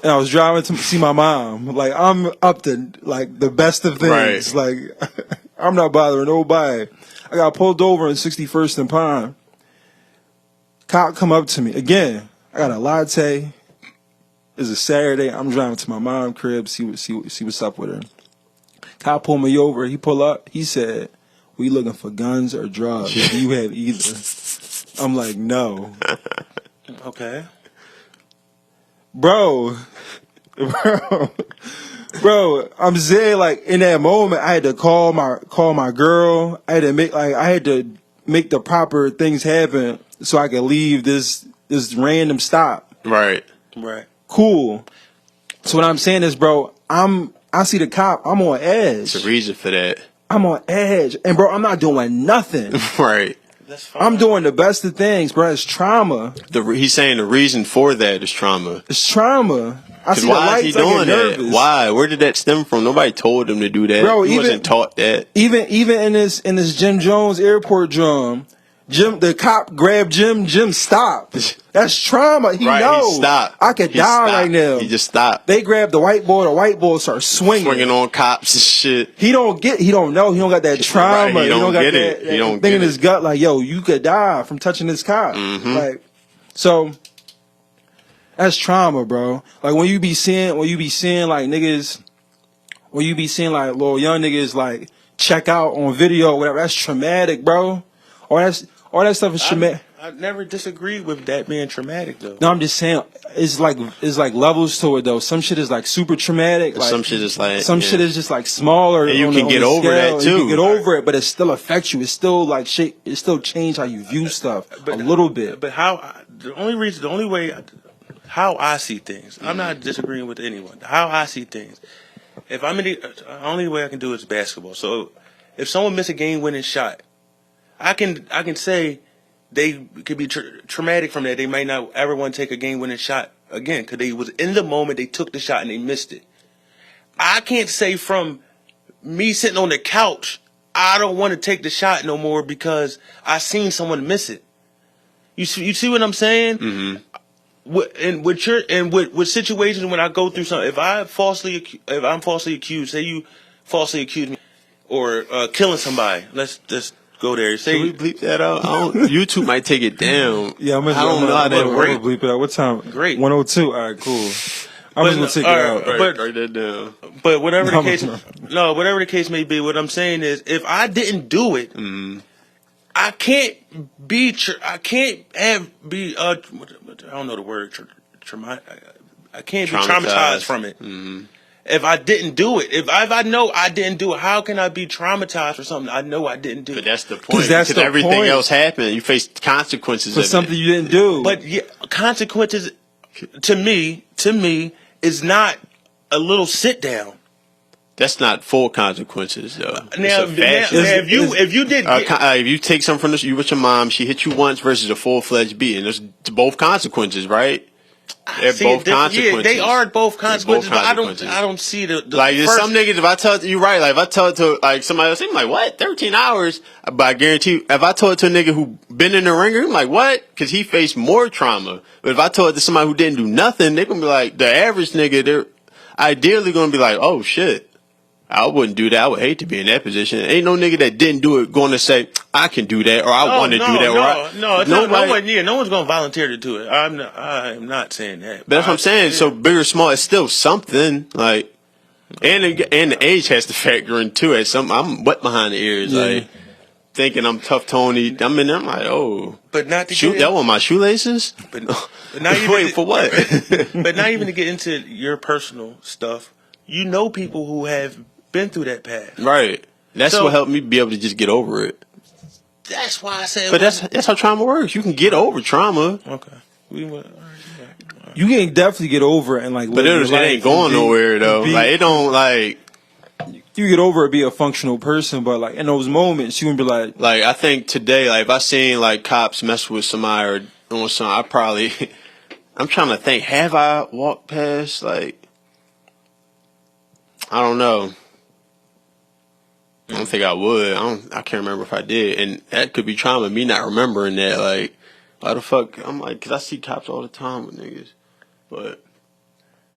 and I was driving to see my mom. Like, I'm up to, like, the best of things. Right. Like, I'm not bothering nobody. I got pulled over in 61st and Pine. Cop come up to me again. I got a latte. It's a Saturday. I'm driving to my mom's crib. See what's up with her. Cop pulled me over. He pull up. He said, "We looking for guns or drugs? Do you have either?" I'm like, "No." Okay. Bro. I'm saying, like, in that moment, I had to call my girl. I had to make the proper things happen so I could leave this random stop. Right. Cool. So what I'm saying is, bro, I see the cop. I'm on edge. There's a reason for that. I'm on edge, and bro, I'm not doing nothing. Right. That's fine. I'm doing the best of things, bro. It's trauma. He's saying the reason for that is trauma. It's trauma. I see why the lights. is he doing that? Why? Where did that stem from? Nobody told him to do that. Bro, he wasn't taught that. Even in this Jim Jones airport drum, the cop grabbed Jim. Jim stopped. That's trauma. He knows. He stopped. I could die right now. He just stopped. They grabbed the white boy. The white boy started swinging on cops and shit. He don't know. He don't got that trauma. Right, he don't got get that, it. He don't thing get in his it. gut. Like, yo, you could die from touching this cop. Mm-hmm. Like, so that's trauma, bro. Like when you be seeing like niggas, when you be seeing like little young niggas like check out on video or whatever. That's traumatic, bro. All that stuff is traumatic. I never disagreed with that being traumatic though. No, I'm just saying it's like levels to it though. Some shit is like super traumatic. Like, some shit is like shit is just like smaller. And you can get over that too. You can get over it, but it still affects you. It still like shit. It still change how you view stuff a little bit. But the only way how I see things. I'm not disagreeing with anyone. How I see things. If I'm in the only way I can do is basketball. So if someone miss a game-winning shot, I can say they could be traumatic from that. They might not ever want to take a game-winning shot again because they was in the moment. They took the shot and they missed it. I can't say from me sitting on the couch, I don't want to take the shot no more because I seen someone miss it. You see what I'm saying? Mm-hmm. With situations when I go through something, if I'm falsely accused, say you falsely accuse me or killing somebody, let's just go there. Say can we bleep that out? YouTube might take it down. Yeah, I don't know how that works. Bleep it out. What time? Great. 102. All right, cool. I'm just gonna take it out. Write that down. But whatever the case may be, what I'm saying is, if I didn't do it, I can't be. I don't know the word. I can't be traumatized from it. Mm-hmm. If I didn't do it, if I know I didn't do it, how can I be traumatized for something I know I didn't do? But that's the point. Because everything else happened. You face consequences for of something you didn't do. But yeah, consequences to me is not a little sit down. That's not full consequences, though. If you take something from you with your mom, she hit you once versus a full-fledged beating. There's both consequences, right? They're both consequences. Yeah, they are both consequences, both but I don't see the like. There's some niggas. If I tell it to you, right? Like if I tell it to like somebody else, I'm like, what? 13 hours? But I guarantee you, if I told it to a nigga who been in the ringer, I'm like, what? Because he faced more trauma. But if I told it to somebody who didn't do nothing, they're gonna be like, the average nigga, they're ideally gonna be like, oh shit. I wouldn't do that. I would hate to be in that position. Ain't no nigga that didn't do it going to say, I can do that, or I want to do that. No one's going to volunteer to do it. I am not saying that. But that's what I'm saying. So big or small, it's still something. Like, and the age has to factor in too. I'm wet behind the ears. Yeah. Like, thinking I'm tough Tony. I'm like, oh. But not to shoot that one my shoelaces? But not even wait, for what? But not even to get into your personal stuff. You know people who have been through that path. Right. That's what helped me be able to just get over it. That's why I said. But that's how trauma works. You can get over trauma. Okay. You can definitely get over it and like. But it ain't going nowhere though. Like it don't like. You get over it, be a functional person, but like in those moments, you can be like. Like I think today, like if I seen like cops mess with somebody or doing something, I probably. I'm trying to think. Have I walked past like? I don't know. I don't think I would. I can't remember if I did. And that could be trauma, me not remembering that. Like, why the fuck? I'm like, because I see cops all the time with niggas. But